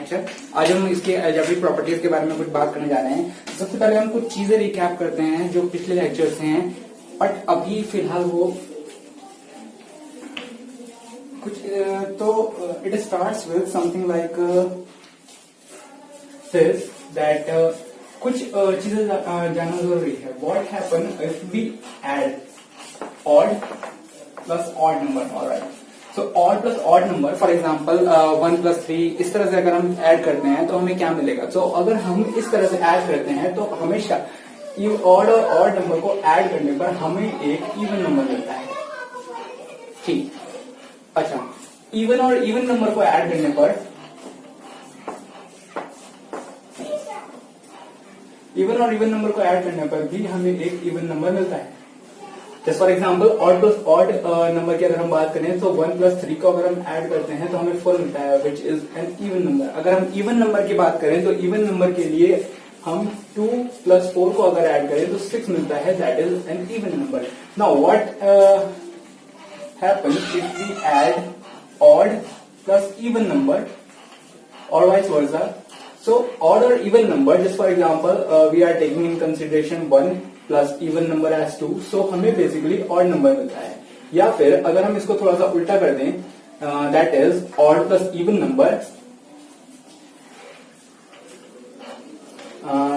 Lecture. आज हम इसके अलजेब्रिक प्रॉपर्टीज के बारे में कुछ बात करने जा रहे हैं। सबसे पहले हम कुछ चीजें रिकैप करते हैं जो पिछले लेक्चर से हैं, बट अभी फिलहाल वो कुछ तो it starts with something like this that कुछ चीजें जानना जरूरी है। What happen if we add odd plus odd number. Alright, so odd plus odd number, for example 1 + 3, इस तरह से अगर हम ऐड करते हैं तो हमें क्या मिलेगा। तो अगर हम इस तरह से ऐड करते हैं तो हमेशा ऑड और ऑड नंबर को ऐड करने पर हमें एक इवन नंबर मिलता है। ठीक, अच्छा, इवन और इवन नंबर को ऐड करने पर भी हमें एक इवन नंबर मिलता है। जैसे for example odd plus odd number की अगर हम बात करें तो 1 + 3 को अगर हम ऐड करते हैं तो हमें 4 मिलता है, विच इज एन इवन नंबर। अगर हम इवन नंबर की बात करें तो इवन नंबर के लिए हम 2 + 4 को अगर ऐड करें तो 6 मिलता है, that is an even number. Now what happen if we add odd plus even number or vice versa. So odd or even number, just for example we are taking in consideration 1 plus even number as 2, so हमें basically odd number मिलता है। या फिर अगर हम इसको थोड़ा सा उल्टा कर दें, that is odd plus even number,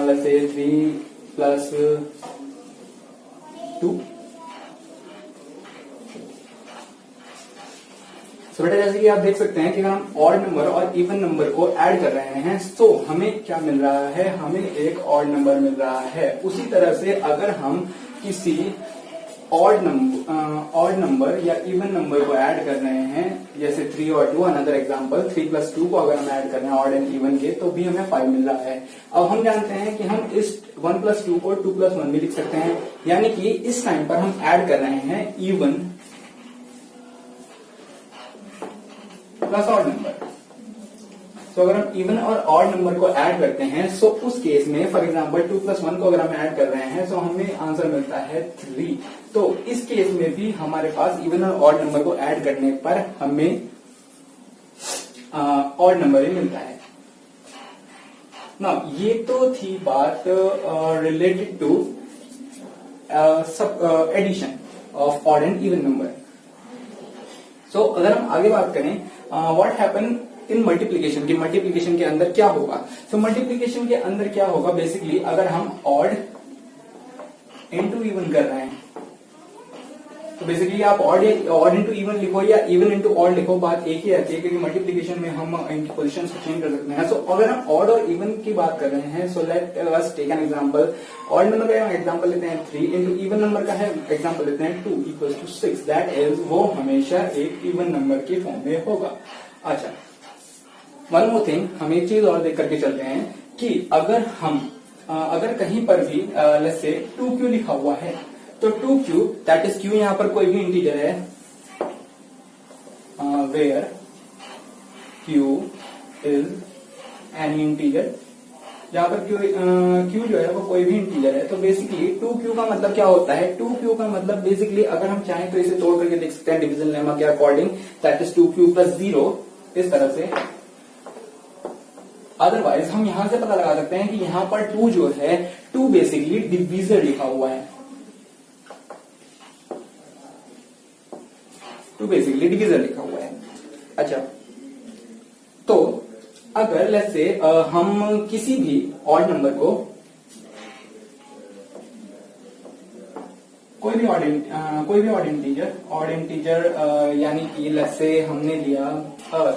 let's say 3 plus 2। तो बेटा जैसे कि आप देख सकते हैं कि अगर हम ऑड नंबर और इवन नंबर को ऐड कर रहे हैं तो हमें क्या मिल रहा है, हमें एक ऑड नंबर मिल रहा है। उसी तरह से अगर हम किसी ऑड नंबर या इवन नंबर को ऐड कर रहे हैं, जैसे 3 और 2, अनदर एग्जांपल 3 + 2 को अगर हम ऐड कर रहे हैं ऑड एंड इवन के, तो भी हमें 5 मिल रहा है। अब हम जानते हैं कि हम इस 1 + 2 को 2 + 1 भी लिख सकते हैं, यानी कि इस टाइम पर हम ऐड कर रहे हैं इवन प्लस ऑड नंबर। तो अगर हम इवन और ऑड नंबर को ऐड करते हैं सो उस केस में फॉर एग्जांपल 2 + 1 को अगर हम ऐड कर रहे हैं तो हमें आंसर मिलता है 3। तो इस केस में भी हमारे पास इवन और ऑड नंबर को ऐड करने पर हमें ऑड नंबर ही मिलता है ना। ये तो थी बात related to addition of odd and even number. So अगर हम आगे बात करें व्हाट हैपन इन मल्टीप्लीकेशन, की मल्टीप्लीकेशन के अंदर क्या होगा। तो मल्टीप्लीकेशन के अंदर क्या होगा, बेसिकली अगर हम ऑड इंटू इवन कर रहे हैं तो बेसिकली आप ऑड इंटू इवन लिखो या इवन इंटू ऑड लिखो, बात एक ही रहती है, क्योंकि मल्टीप्लीकेशन में हम इनकी पोजीशंस को चेंज कर सकते हैं। सो अगर हम ऑड और इवन की बात कर रहे हैं, so let us take an example. Odd number का एग्जांपल लेते हैं 3, इंटू इवन नंबर का है एग्जांपल लेते हैं 2 = 6, दैट इज वो हमेशा एक इवन नंबर के फॉर्म में होगा। अच्छा, वन मोर थिंग, हम एक चीज और देख करके चलते हैं कि अगर कहीं पर भी लेट्स से 2q लिखा हुआ है तो 2q, दैट इज q यहां पर कोई भी इंटीजर है, where q is any integer, जहां पर q जो है वो कोई भी इंटीजर है। तो बेसिकली 2q का मतलब क्या होता है, 2q का मतलब बेसिकली अगर हम चाहें तो इसे तोड़ करके देख सकते हैं डिवीजन लेमा के अकॉर्डिंग, दैट इज 2q + 0, इस तरह से। अदरवाइज हम यहां से पता लगा सकते हैं कि यहां पर 2 जो है 2 बेसिकली डिवीजर लिखा हुआ है, 2 बेसिकली डिवीजर लिखा हुआ है। अच्छा, तो अगर लेट्स से हम किसी भी ऑड नंबर को कोई भी ऑड इंटीजर यानी कि लेट्स से हमने लिया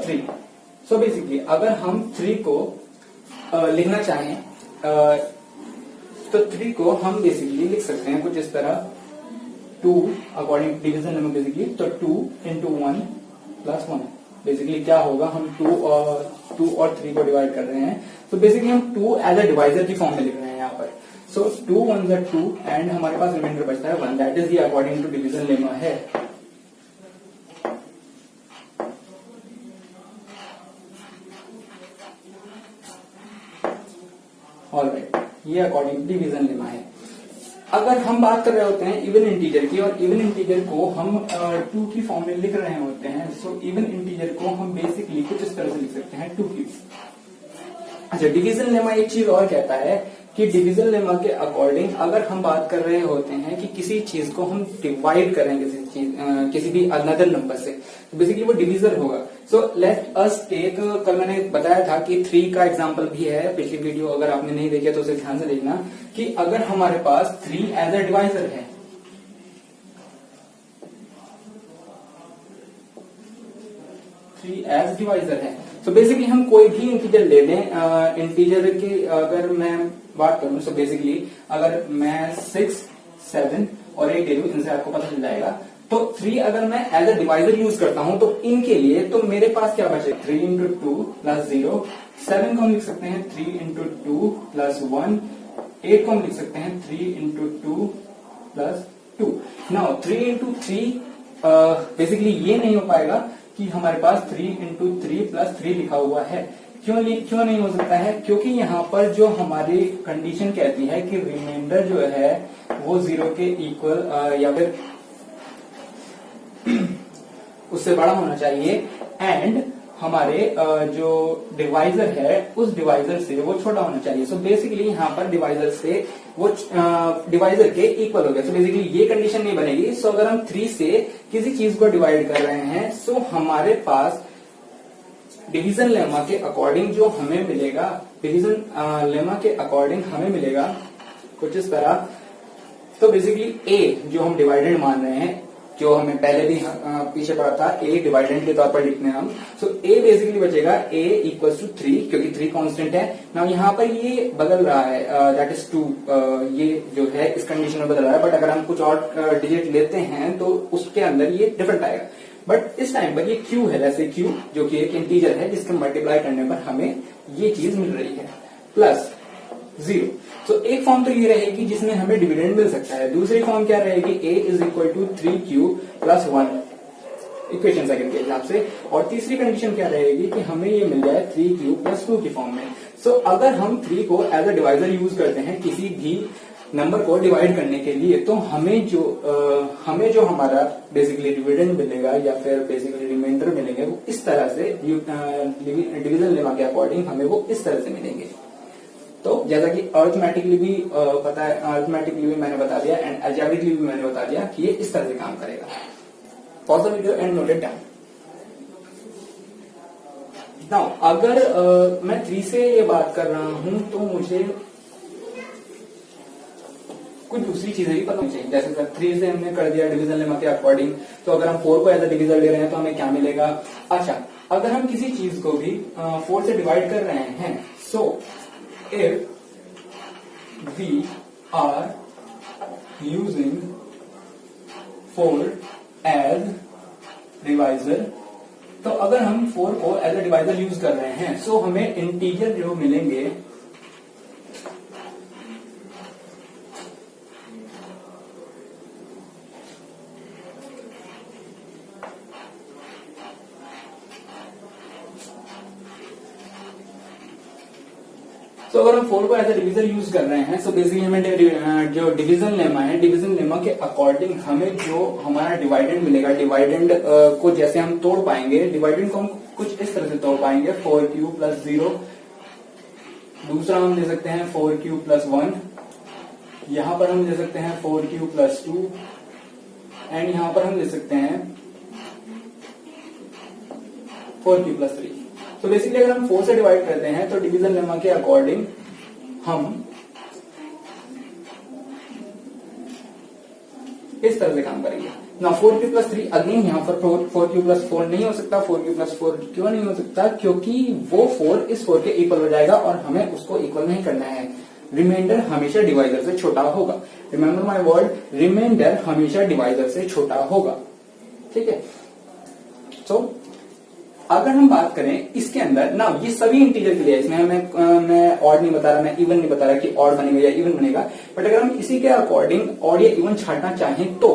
3। सो बेसिकली अगर हम 3 को लिखना चाहें तो 3 को हम बेसिकली लिख सकते हैं कुछ इस तरह, 2 अकॉर्डिंग डिवीजन नंबर बेसिकली, तो 2 × 1 + 1। बेसिकली क्या होगा, हम 2 और 3 को डिवाइड कर रहे हैं, तो बेसिकली हम 2 एज अ डिवाइजर की फॉर्म में लिख रहे हैं यहाँ पर। सो 2 × 1 = 2 एंड हमारे पास रिमाइंडर बचता है 1, that is the according to division lemma है। ऑलराइट, ये अकॉर्डिंग टू डिवीजन लेमा है। अगर हम बात कर रहे होते हैं इवन इंटीजर की, और इवन इंटीजर को हम 2 की फॉर्म में लिख रहे होते हैं, सो इवन इंटीजर को हम बेसिकली कुछ इस तरह से लिख सकते हैं 2 की। अच्छा, डिवीजन लेमा एक चीज और कहता है कि डिवीजन लेमा के अकॉर्डिंग अगर हम बात कर रहे होते हैं कि किसी चीज को हम डिवाइड कर रहे हैं किसी भी अनदर नंबर से, तो बेसिकली वो डिवीजर होगा। सो लेट अस टेक, कल मैंने बताया था कि 3 का एग्जांपल भी है, पिछली वीडियो अगर आपने नहीं देखी तो उसे ध्यान से देखना, कि अगर हमारे पास 3 एज अ डिवाइजर है, एज डिवाइजर है, तो बेसिकली हम कोई भी इंटीजर ले लें, इंटीजर की अगर मैं बात करूं, सो बेसिकली अगर मैं 6, 7 और 8 ले लूं, इनसे आपको पता चल जाएगा। तो 3 अगर मैं एज अ डिवाइजर यूज करता हूं तो इनके लिए तो मेरे पास क्या बचे, 3 इंटू 2 प्लस 0, 7 को हम लिख सकते हैं 3 इंटू 2 प्लस 1, 8 को हम लिख सकते हैं 3 into 2 plus 2। Now 3 into 3 basically ये नहीं हो पाएगा कि हमारे पास 3 इंटू 3 प्लस 3 लिखा हुआ है। क्यों नहीं हो सकता है, क्योंकि यहाँ पर जो हमारी कंडीशन कहती है कि रिमाइंडर जो है वो 0 के इक्वल या फिर उससे बड़ा होना चाहिए, एंड हमारे जो डिवाइजर है उस डिवाइजर से वो छोटा होना चाहिए। सो बेसिकली यहाँ पर डिवाइजर से वो डिवाइजर के इक्वल हो गया। सो बेसिकली ये कंडीशन नहीं बनेगी। सो अगर हम 3 से किसी चीज को डिवाइड कर रहे हैं, सो हमारे पास डिवीजन लेमा के अकॉर्डिंग जो हमें मिलेगा, डिवीजन लेमा के अकॉर्डिंग हमें मिलेगा कुछ इस तरह। तो बेसिकली ए जो हम डिवाइडेड मान रहे हैं, जो हमें पहले भी पीछे पढ़ा था, ए डिवाइडेंड के तौर पर लिखने हम। सो ए बेसिकली बचेगा a इक्वल्स टू 3, क्योंकि 3 कांस्टेंट है ना। यहाँ पर ये बदल रहा है, दैट इज 2, ये जो है इस कंडीशन में बदल रहा है, बट अगर हम कुछ और डिजिट लेते हैं तो उसके अंदर ये डिफरेंट आएगा। बट इस टाइम पर ये q है, जैसे q जो कि एक इंटीजर है जिसके मल्टीप्लाई करने पर हमें ये चीज मिल रही है, प्लस 0। तो एक फॉर्म तो ये रहेगी जिसमें हमें डिविडेंड मिल सकता है। दूसरी फॉर्म क्या रहेगी, a is equal to 3q plus 1, equation second के हिसाब से। और तीसरी कंडीशन क्या रहेगी कि हमें ये मिल जाए 3q प्लस 2 की फॉर्म में। सो अगर हम 3 को एज अ डिवाइजर यूज करते हैं किसी भी नंबर को डिवाइड करने के लिए, तो हमें जो हमारा बेसिकली डिविडेंड मिलेगा या फिर बेसिकली रिमाइंडर मिलेंगे वो इस तरह से, डिवीजन लेमा के अकॉर्डिंग हमें वो इस तरह से मिलेंगे। तो जैसा कि अर्थमेटिकली भी पता है, अर्थमेटिकली भी मैंने बता दिया एंड अलजेब्रिकली भी मैंने बता दिया कि ये इस तरह से काम करेगा। Pause the video and note it down. Now अगर मैं 3 से ये बात कर रहा हूं तो मुझे कुछ दूसरी चीजें भी पता होनी चाहिए। जैसे सर 3 से हमने कर दिया डिवीजन लेमा के अकॉर्डिंग, तो अगर हम 4 को एज अ डिवीजर ले रहे हैं तो हमें क्या मिलेगा। अच्छा, अगर हम किसी चीज को भी 4 से डिवाइड कर रहे हैं, सो if we are using 4 as divisor, तो अगर हम 4 को एज अ डिवाइजर यूज कर रहे हैं, सो हमें इंटीजर जो मिलेंगे तो अगर हम 4 को एज अ डिवीजर यूज कर रहे हैं, सो बेसिकली हमें जो डिवीजन लेमा है, डिवीजन लेमा के अकॉर्डिंग हमें जो हमारा डिवाइडेंड मिलेगा, डिवाइडेंड को जैसे हम तोड़ पाएंगे, डिवाइडेंड को हम कुछ इस तरह से तोड़ पाएंगे, 4q प्लस 0, दूसरा हम ले सकते हैं 4q प्लस 1, यहां पर हम ले सकते हैं 4q प्लस 2, एंड यहां पर हम ले सकते हैं 4q प्लस 3। तो बेसिकली अगर हम 4 से डिवाइड करते हैं तो डिवीजन लेमा के अकॉर्डिंग हम इस तरह से काम करेंगे ना। 4q प्लस 3, अगेन यहाँ पर 4q प्लस 4 नहीं हो सकता। 4q प्लस 4 क्यों नहीं हो सकता, क्योंकि वो 4 इस 4 के इक्वल हो जाएगा और हमें उसको इक्वल नहीं करना है। रिमाइंडर हमेशा डिवाइजर से छोटा होगा। रिमेंबर माई वर्ड, रिमाइंडर हमेशा डिवाइजर से छोटा होगा। ठीक है। सो अगर हम बात करें इसके अंदर ना, ये सभी इंटीजर के लिए, इसमें मैं ऑड नहीं बता रहा, मैं इवन नहीं बता रहा कि ऑड बनेगा या इवन बनेगा, बट अगर हम इसी के अकॉर्डिंग ऑड या इवन छांटना चाहें तो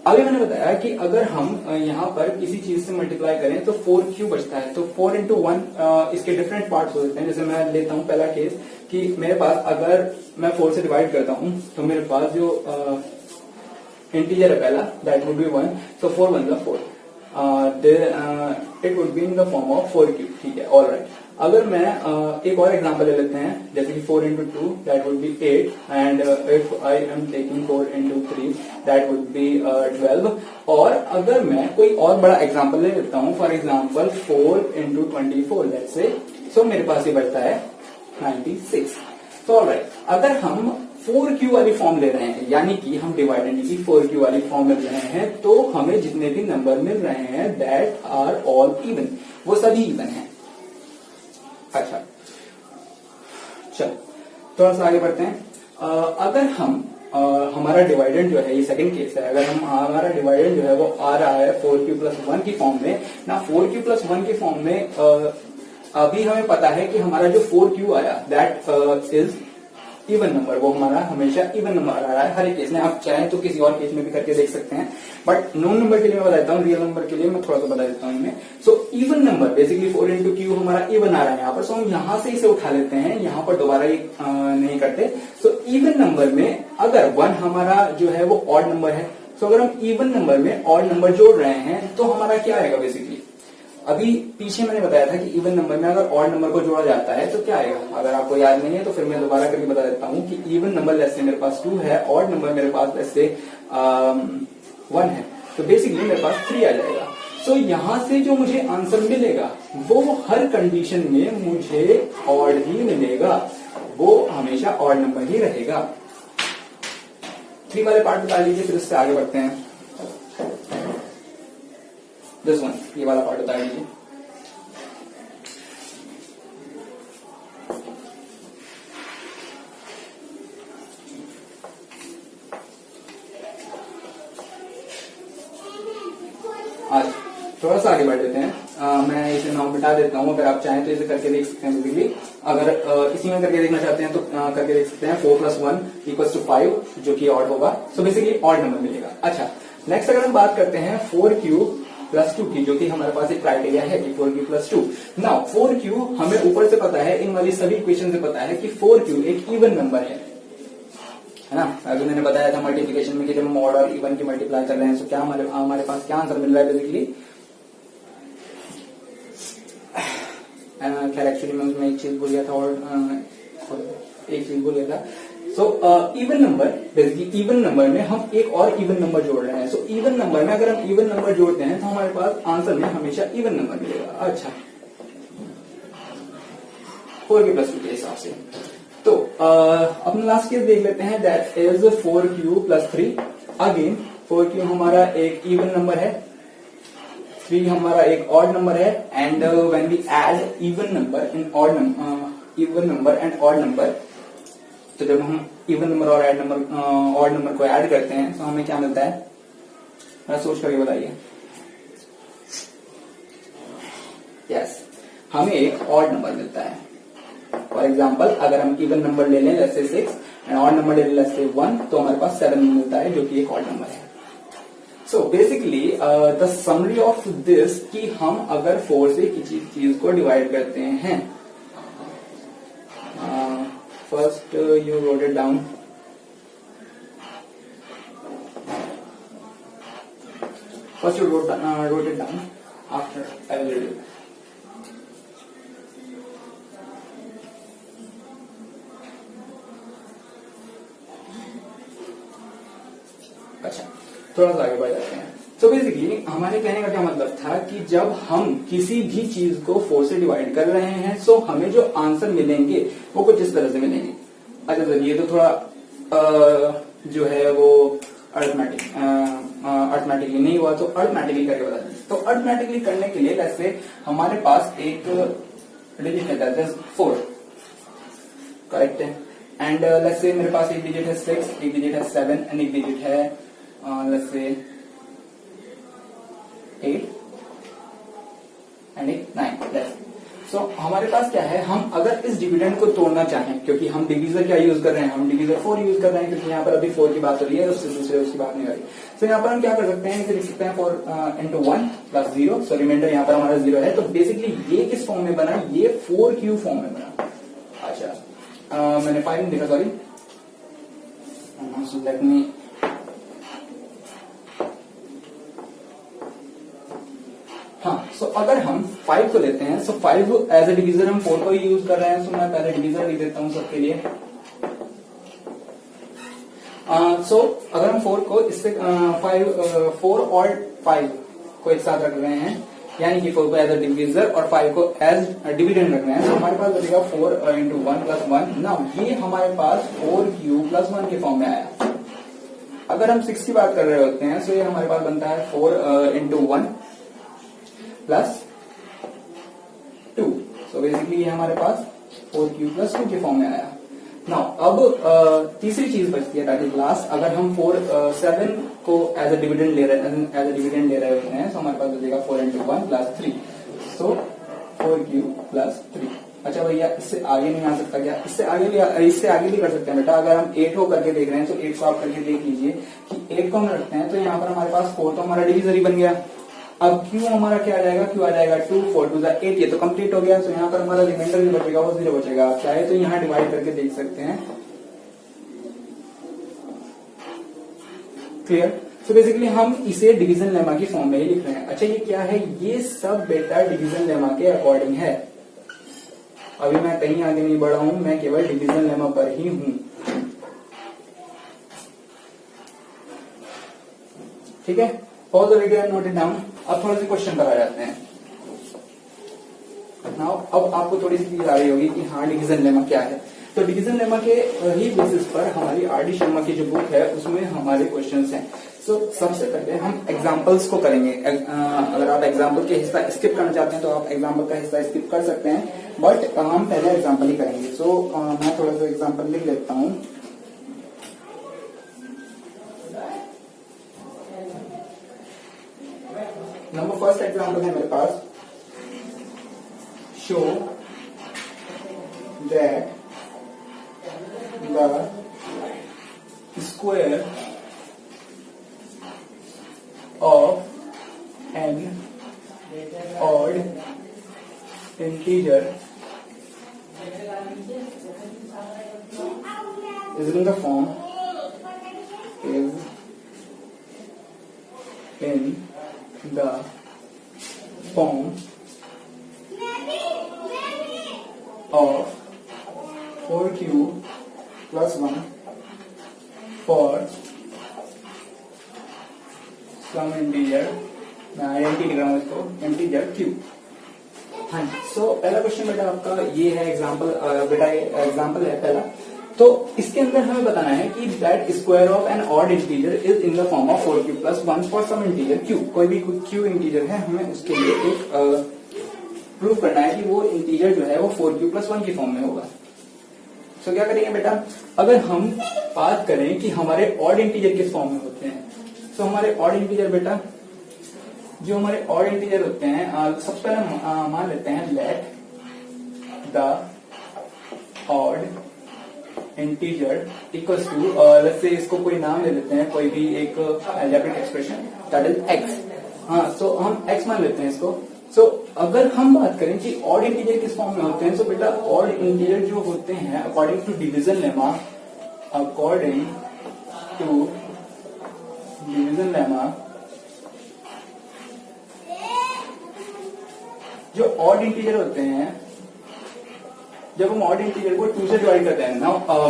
अभी मैंने बताया कि अगर हम यहाँ पर किसी चीज से मल्टीप्लाई करें तो 4q बचता है। तो 4 इंटू 1 इसके डिफरेंट पार्ट्स हो सकते हैं। जैसे मैं लेता हूँ पहला केस कि मेरे पास अगर मैं 4 से डिवाइड करता हूँ तो मेरे पास जो इंटीजर है पहला, that would be 1, so 4 1 4, it would be in the form of 4q। ठीक है, ऑल राइट। अगर मैं एक और एग्जांपल ले लेते हैं, जैसे कि 4 into 2 that would be 8 and if I am taking 4 into 3 that would be 12। और अगर मैं कोई और बड़ा एग्जांपल ले लेता हूं, for example 4 into 24 let's say, सो मेरे पास ये बढ़ता है 96। तो ऑलराइट, अगर हम 4q वाली फॉर्म ले रहे हैं, यानी कि हम डिवाइडेंड की 4q वाली फॉर्म मिल रहे हैं, तो हमें जितने भी नंबर मिल रहे हैं दैट आर ऑल इवन, वो सभी इवन हैं। अच्छा, चलो थोड़ा सा आगे बढ़ते हैं। अगर हम हमारा डिवाइडेंड जो है, ये सेकंड केस है, अगर हम हमारा डिवाइडेंड जो है वो आ रहा है 4q+1 की फॉर्म में ना, 4q+1 की फॉर्म में अभी हमें पता है कि हमारा जो 4q आया दैट इज इवन नंबर, वो हमारा हमेशा इवन नंबर आ रहा है हर एक केस में। आप चाहें तो किसी और केस में भी करके देख सकते हैं, बट नॉन नंबर के लिए मैं बता देता हूँ, रियल नंबर के लिए मैं थोड़ा सा बता देता हूँ इनमें। So even number basically 4 into q हमारा इवन आ रहा है यहाँ पर, सो हम यहां से इसे उठा लेते हैं, यहाँ पर दोबारा ये नहीं करते। सो इवन नंबर में अगर 1 हमारा जो है वो ऑड नंबर है, सो अगर हम इवन नंबर में ऑड नंबर जोड़ रहे हैं तो हमारा क्या आएगा बेसिकली, अभी पीछे मैंने बताया था कि इवन नंबर में अगर ऑड नंबर को जोड़ा जाता है तो क्या आएगा। अगर आपको याद नहीं है तो फिर मैं दोबारा करके बता देता हूं कि इवन नंबर लेस से मेरे पास 2 है, ऑड नंबर मेरे पास लेस से 1 है, तो बेसिकली मेरे पास 3 आ जाएगा। सो यहां से जो मुझे आंसर मिलेगा वो हर कंडीशन में मुझे ऑड ही मिलेगा, वो हमेशा ऑड नंबर ही रहेगा। 3 वाले पार्ट बता लीजिए, फिर उससे आगे बढ़ते हैं। दिस वन, ये वाला पार्ट बता दीजिए। आज थोड़ा सा आगे बढ़ देते हैं। मैं इसे नाम बिठा देता हूं, अगर आप चाहें तो इसे करके देख सकते हैं बेसिकली। अगर इसी में करके देखना चाहते हैं तो करके देख सकते हैं। 4+1 = 5, जो कि ऑड होगा, सो बेसिकली ऑड नंबर मिलेगा। अच्छा, नेक्स्ट अगर हम बात करते हैं 4q+2 की, जो कि हमारे पास एक क्राइटेरिया है कि 4q+2। नाउ 4q हमें ऊपर से पता है, इन वाली सभी इक्वेशन से पता है कि 4q एक इवन नंबर है ना। अभी मैंने बताया था मल्टीप्लिकेशन में कि जब हम ऑड और इवन की मल्टीप्लाई कर रहे हैं तो क्या हमारे पास क्या आंसर मिल रहा है बेसिकली। खैर एक्चुअली मैं उसमें एक चीज भूल गया था, और एक चीज भूल गया था। So even number, basically even number में हम एक और इवन नंबर जोड़ रहे हैं। सो इवन नंबर में अगर हम इवन नंबर जोड़ते हैं तो हमारे पास आंसर में हमेशा इवन नंबर मिलेगा। अच्छा, 4q+2 के हिसाब से तो अपना लास्ट केस देख लेते हैं, that is 4q+3। Again 4q हमारा एक इवन नंबर है, 3 हमारा एक ऑड नंबर है, and when we add even number and odd number, तो जब हम इवन नंबर और ऑड नंबर को ऐड करते हैं तो हमें क्या मिलता है, मैं सोच करके बताइए। यस, हमें एक ऑड नंबर मिलता है। फॉर एग्जाम्पल अगर हम इवन नंबर ले लें let's say 6 and odd number ले लें लेट्स से 1, तो हमारे पास 7 मिलता है, जो कि एक ऑड नंबर है। So basically the summary of this कि हम अगर 4 से किसी चीज को डिवाइड करते हैं, first you wrote it down, first you wrote it down, after I will read it. अच्छा, थोड़ा सा आगे बढ़ जाते हैं। तो बेसिकली हमारे कहने का क्या मतलब था कि जब हम किसी भी चीज को 4 से डिवाइड कर रहे हैं, सो हमें जो आंसर मिलेंगे वो कुछ इस तरह से मिलेंगे। अच्छा, तो ये तो थोड़ा जो है वो अर्थमेटिकली नहीं हुआ, तो अर्थमेटिकली करके बता दें। तो अर्थमेटिकली करने के लिए जैसे हमारे पास एक डिजिट है 4, करेक्ट है, एंड लेट्स से मेरे पास एक डिजिट है 6, एक डिजिट है 7 एंड एक डिजिट है लेट्स से 8 एंड 9। सो हमारे पास क्या है, हम अगर इस डिविडेंड को तोड़ना चाहें, क्योंकि हम डिवीजर क्या यूज कर रहे हैं, हम डिवीजर 4 यूज कर रहे हैं, क्योंकि यहाँ पर अभी 4 की बात हो रही है, उससे दूसरे उसकी बात नहीं हो रही। तो यहाँ पर हम क्या कर सकते हैं, इसे लिख सकते हैं 4 into 1 + 0, सो रिमाइंडर यहाँ पर हमारा 0 है। तो बेसिकली ये किस फॉर्म में बना, ये 4q फॉर्म में बना। अच्छा, मैंने 5 नहीं देखा, सॉरी, लेट मी, हाँ, सो अगर हम 5 को लेते हैं, सो 5 एज ए डिविजर हम 4 को यूज कर रहे हैं, सो मैं पहले डिविजर लिख देता हूं सबके लिए। सो अगर हम 4 को इससे 4 और 5 को एक साथ रख रहे हैं, यानी कि 4 को एज ए डिविजर और 5 को एज डिविडेंड रख रहे हैं, तो हमारे पास बचेगा 4 इंटू 1 प्लस 1। नाउ ये हमारे पास 4 प्लस 1 के फॉर्म में आया। अगर हम 6 की बात कर रहे होते हैं, तो ये हमारे पास बनता है 4 इंटू 1 प्लस 2। सो बेसिकली ये हमारे पास 4 प्लस 2 के फॉर्म में आया। नाउ अब तीसरी चीज बचती है ताकि लास्ट, अगर हम 7 को एज ए डिविडेंड ले रहे होते हैं, तो हमारे पास बचेगा 4 इंटू 1 प्लस 3। सो 4 प्लस 3। अच्छा भैया इससे आगे नहीं आ सकता क्या? इससे आगे भी कर सकते हैं बेटा। अगर हम 8 को करके देख रहे हैं, तो 8 को आप करके देख लीजिए कि 8 को हम रखते हैं, तो यहाँ पर हमारे पास 4 तो हमारा डिविजर ही बन गया। अब क्यू हमारा क्या आ जाएगा? क्यू आ जाएगा 2, 4 2 8, ये तो कंप्लीट हो गया। तो यहाँ पर हमारा रिमाइंडर जो बचेगा वो 0 बचेगा। आप चाहे तो यहाँ डिवाइड करके देख सकते हैं। क्लियर? सो बेसिकली हम इसे डिवीजन लेमा की फॉर्म में ही लिख रहे हैं। अच्छा ये क्या है? ये सब बेटा डिवीजन लेमा के अकॉर्डिंग है। अभी मैं कहीं आगे नहीं बढ़ा हूं, मैं केवल डिवीजन लेमा पर ही हूं। ठीक है, pause the video and note it down. अब थोड़े से क्वेश्चन पर आ जाते हैं। नाउ अब आपको थोड़ी सी चीज आ रही होगी कि हाँ डिवीजन लेमा क्या है। तो डिवीजन लेमा के ही बेसिस पर हमारी आर.डी. शर्मा की जो बुक है उसमें हमारे क्वेश्चंस हैं। सो सबसे पहले हम एग्जाम्पल्स को करेंगे। अगर आप एग्जाम्पल के हिस्सा स्किप करना चाहते हैं तो आप एग्जाम्पल का हिस्सा स्किप कर सकते हैं, बट हम पहले एग्जाम्पल ही करेंगे। सो मैं थोड़ा सा एग्जाम्पल लिख लेता हूँ। नंबर फर्स्ट एग्जाम्पल है मेरे पास, show that the square of an odd integer is in the form of 4q plus 1 for some integer, मैं आईडेंटिटी लिख रहा हूँ इसको, इंटीजर क्यू। हाँ जी, सो पहला क्वेश्चन बेटा आपका ये है एग्जांपल। बेटा एग्जांपल है पहला। तो इसके अंदर हमें बताना है कि that square of an odd integer is in the form of 4q plus 1 for some integer Q. कोई भी क्यू इंटीजर है, हमें उसके लिए एक प्रूव करना है कि वो इंटीजर जो है वो 4q प्लस 1 की फॉर्म में होगा। सो क्या करेंगे बेटा? अगर हम बात करें कि हमारे ऑड इंटीजर किस फॉर्म में होते हैं, तो हमारे ऑड इंटीजर बेटा, जो हमारे ऑड इंटीजर होते हैं, सबसे पहले मान लेते हैं let the odd integer equals to, let's say इसको कोई नाम दे देते हैं, कोई भी एक algebraic expression that is x. हाँ, तो हम एक्स मान लेते हैं इसको। सो अगर हम बात करें कि ऑड इंटीजर किस फॉर्म में होते हैं, तो बेटा ऑड इंटीजर जो होते हैं according to division lemma, according to division lemma, जो ऑड इंटीजर होते हैं, जब हम ऑड इंटीजर को 2 से डिवाइड करते हैं ना,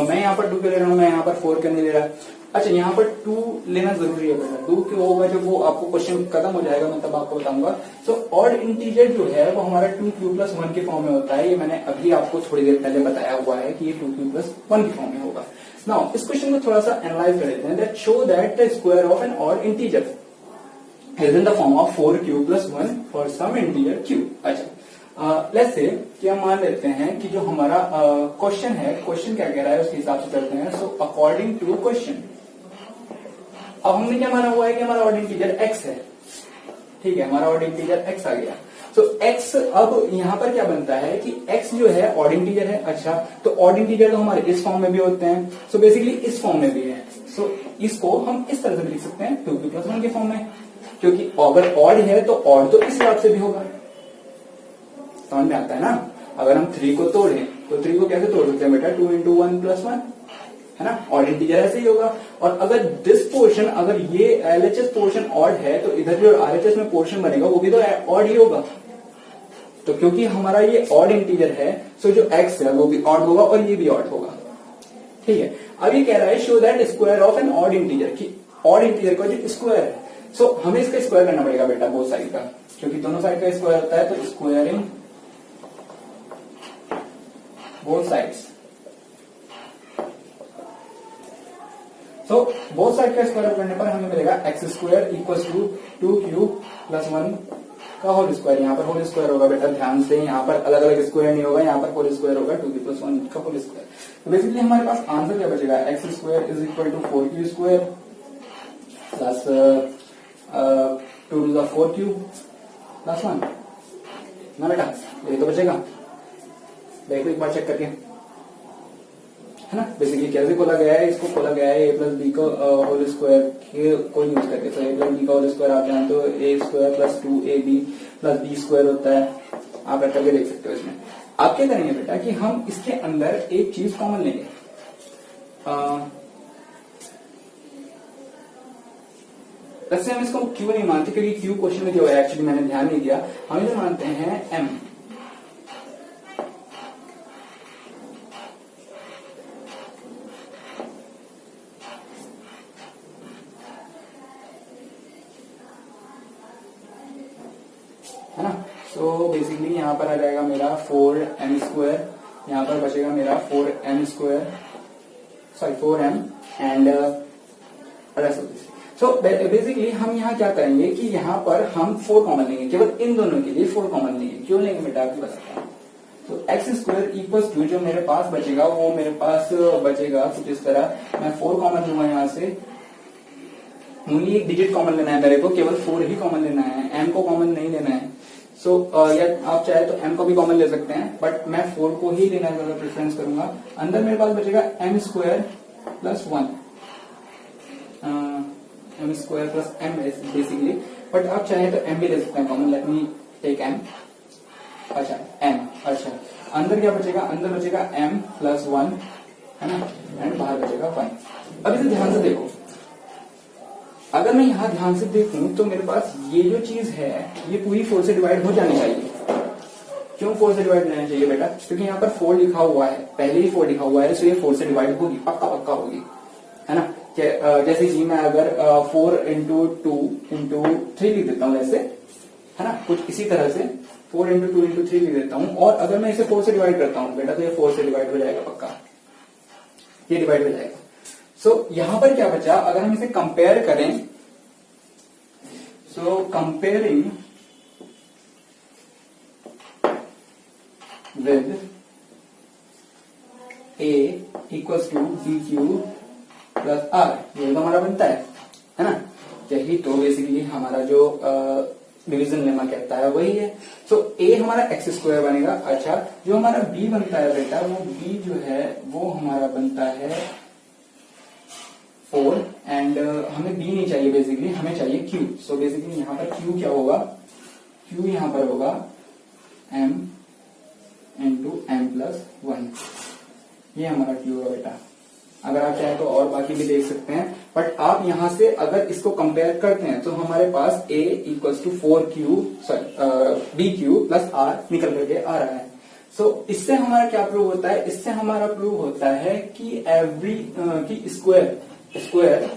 मैं यहाँ पर 2 के ले रहा हूँ, मैं यहाँ पर 4 के नहीं ले रहा। अच्छा, यहाँ पर 2 लेना जरूरी है बेटा। 2 क्यों होगा? जब वो आपको क्वेश्चन खत्म हो जाएगा मैं तब आपको बताऊंगा। सो ऑड इंटीजर जो है वो हमारा 2q प्लस 1 के फॉर्म में होता है। ये मैंने अभी आपको थोड़ी देर पहले बताया हुआ है कि ये 2q प्लस 1 के फॉर्म में होगा। नाउ इस क्वेश्चन को थोड़ा सा एनालाइज कर लेते हैं। That show that the square of an odd integer is in the form of 4q plus 1 for some integer q। अच्छा, लेट्स से कि हम मान लेते हैं कि जो हमारा क्वेश्चन है, क्वेश्चन क्या कह रहा है उसके हिसाब से चलते हैं। सो अकॉर्डिंग टू क्वेश्चन, अब हमने क्या माना हुआ है कि हमारा ऑड इंटीजर x है। ठीक है, हमारा ऑड इंटीजर x आ गया। तो x अब यहाँ पर क्या बनता है कि x जो है ऑड इंटीजर है। अच्छा, तो ऑड इंटीजर तो हमारे इस फॉर्म में भी होते हैं, सो बेसिकली इस फॉर्म में भी है। सो इसको हम इस तरह से भी लिख सकते हैं 2q प्लस 1 के फॉर्म में, क्योंकि अगर ऑड है तो ऑड तो इस हिसाब से भी होगा। समझ में आता है ना? अगर हम 3 को तोड़ें तो 3 को कैसे तोड़ सकते हैं बेटा? 2 इंटू 1 प्लस 1 है ना, ऑड इंटीजर ऐसे ही होगा। और अगर दिस पोर्शन, अगर ये एलएचएस पोर्शन ऑड है तो इधर जो आरएचएस में पोर्शन बनेगा वो भी तो ऑड ही होगा। तो क्योंकि हमारा ये ऑड इंटीजर है, सो जो एक्स है वो भी ऑड होगा और ये भी ऑड होगा। ठीक है, अब ये कह रहा है show that square of an odd integer, कि ऑड इंटीजर का जो स्क्वायर है, सो हमें इसका स्क्वायर करना पड़ेगा बेटा बोथ साइड का, क्योंकि दोनों साइड का स्क्वायर होता है। तो squaring both sides, so both side का स्क्वायर करने पर हमें मिलेगा x square equal to 2q plus 1 का होल स्क्वायर। यहाँ पर होल स्क्वायर होगा बेटा, ध्यान से, यहाँ पर अलग अलग स्क्वायर नहीं होगा, यहाँ पर होल स्क्वायर होगा 2q प्लस 1 का होल स्क्वायर। तो बेसिकली हमारे पास आंसर क्या बचेगा, x square is equal to 4q square plus 2 to the 4q plus 1 ना बेटा, ये तो बचेगा। देखो एक बार चेक करके, है ना। बेसिकली कैसे खोला गया है, इसको खोला गया है ए प्लस बी का होल स्क्वायर को यूज करके। तो ए प्लस बी का होल स्क्वायर आप जानते हो, A square plus 2ab plus B square होता है। आप रख करके देख सकते हो। इसमें आप क्या करेंगे बेटा कि हम इसके अंदर एक चीज कॉमन लेंगे। वैसे हम इसको क्यू नहीं मानते, क्योंकि क्यू क्वेश्चन में जो है एक्चुअली मैंने ध्यान नहीं दिया, हम इसे मानते हैं एम। है ना। सो बेसिकली यहाँ पर आ जाएगा मेरा 4m स्क्वायर, यहाँ पर बचेगा मेरा 4m square, sorry 4m and so basically हम यहाँ क्या करेंगे कि यहाँ पर हम 4 कॉमन लेंगे, केवल इन दोनों के लिए 4 कॉमन लेंगे। क्यों लेंगे बेटा आपको बताता हूँ। तो एक्स स्क्वायर इक्वल टू जो मेरे पास बचेगा वो मेरे पास बचेगा कुछ इस तरह, मैं 4 कॉमन लूंगा यहाँ से, ओनली एक डिजिट कॉमन लेना है मेरे को, केवल 4 ही कॉमन लेना है, एम को कॉमन नहीं लेना है। सो या आप चाहे तो एम को भी कॉमन ले सकते हैं, बट मैं 4 को ही लेना प्रेफरेंस करूंगा। अंदर मेरे पास बचेगा m square plus 1, m square plus m basically, but आप चाहे तो एम भी ले सकते हैं common. Let me take m. अच्छा एम, अच्छा अंदर क्या बचेगा, अंदर बचेगा एम प्लस 1, है ना, एंड बाहर बचेगा 1। अब इसे ध्यान से देखो, अगर मैं यहां ध्यान से देखूं तो मेरे पास ये जो चीज है ये पूरी 4 से डिवाइड हो जानी चाहिए। क्यों 4 से डिवाइड होना चाहिए बेटा, क्योंकि यहाँ पर 4 लिखा हुआ है, पहले ही 4 लिखा हुआ है, तो ये 4 से डिवाइड होगी, पक्का पक्का होगी, है ना। जैसे कि मैं अगर 4 इंटू 2 इंटू 3 लिख देता हूँ ऐसे, है ना, कुछ इसी तरह से 4 इंटू 2 इंटू 3 लिख देता हूँ, और अगर मैं इसे 4 से डिवाइड करता हूँ बेटा तो ये 4 से डिवाइड हो जाएगा, पक्का ये डिवाइड हो जाएगा। सो यहां पर क्या बचा, अगर हम इसे कंपेयर करें, so comparing with a equals to d q plus r, ये तो हमारा बनता है ना। यही तो बेसिकली हमारा जो डिवीजन लेमा कहता है वही है। सो a हमारा एक्स स्क्वायर बनेगा। अच्छा जो हमारा b बनता है बेटा, वो b जो है वो हमारा बनता है 4, एंड हमें b नहीं चाहिए, बेसिकली हमें चाहिए q। सो बेसिकली यहाँ पर q क्या होगा, q यहाँ पर होगा m इंटू एम प्लस 1, ये हमारा q होगा बेटा। अगर आप चाहें तो और बाकी भी देख सकते हैं, बट आप यहां से अगर इसको कंपेयर करते हैं तो हमारे पास a इक्वल्स टू 4q sorry b q plus r निकल करके आ रहा है। सो इससे हमारा क्या प्रूव होता है, इससे हमारा प्रूव होता है कि एवरी की square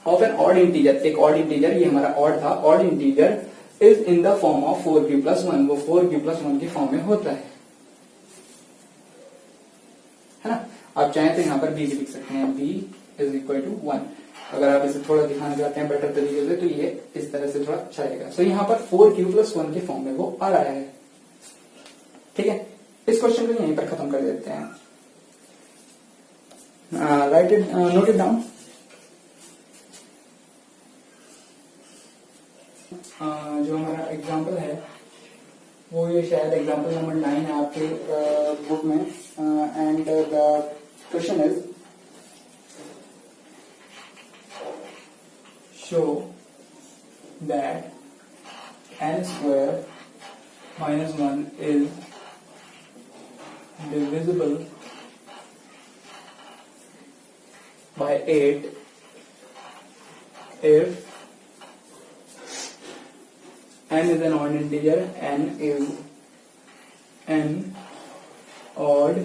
of an odd integer, एक ऑड इंटीजर, ये हमारा ऑड था, odd integer is in the form of 4q plus 1, वो 4q प्लस 1 के फॉर्म में होता है ना। आप चाहें तो यहाँ पर b भी लिख सकते हैं, b इज इक्वल टू 1। अगर आप इसे थोड़ा दिखाना चाहते हैं बेटर तरीके से तो ये इस तरह से थोड़ा अच्छा रहेगा। सो यहाँ पर 4q प्लस 1 के फॉर्म में वो आ रहा है। ठीक है, इस क्वेश्चन को यहीं पर खत्म कर देते हैं। Right it, note it down. जो हमारा एग्जाम्पल है वो ये शायद एग्जाम्पल नंबर 9 है आपके बुक में, and the question is show that n square minus 1 is divisible by 8 if n is an odd integer, n is an odd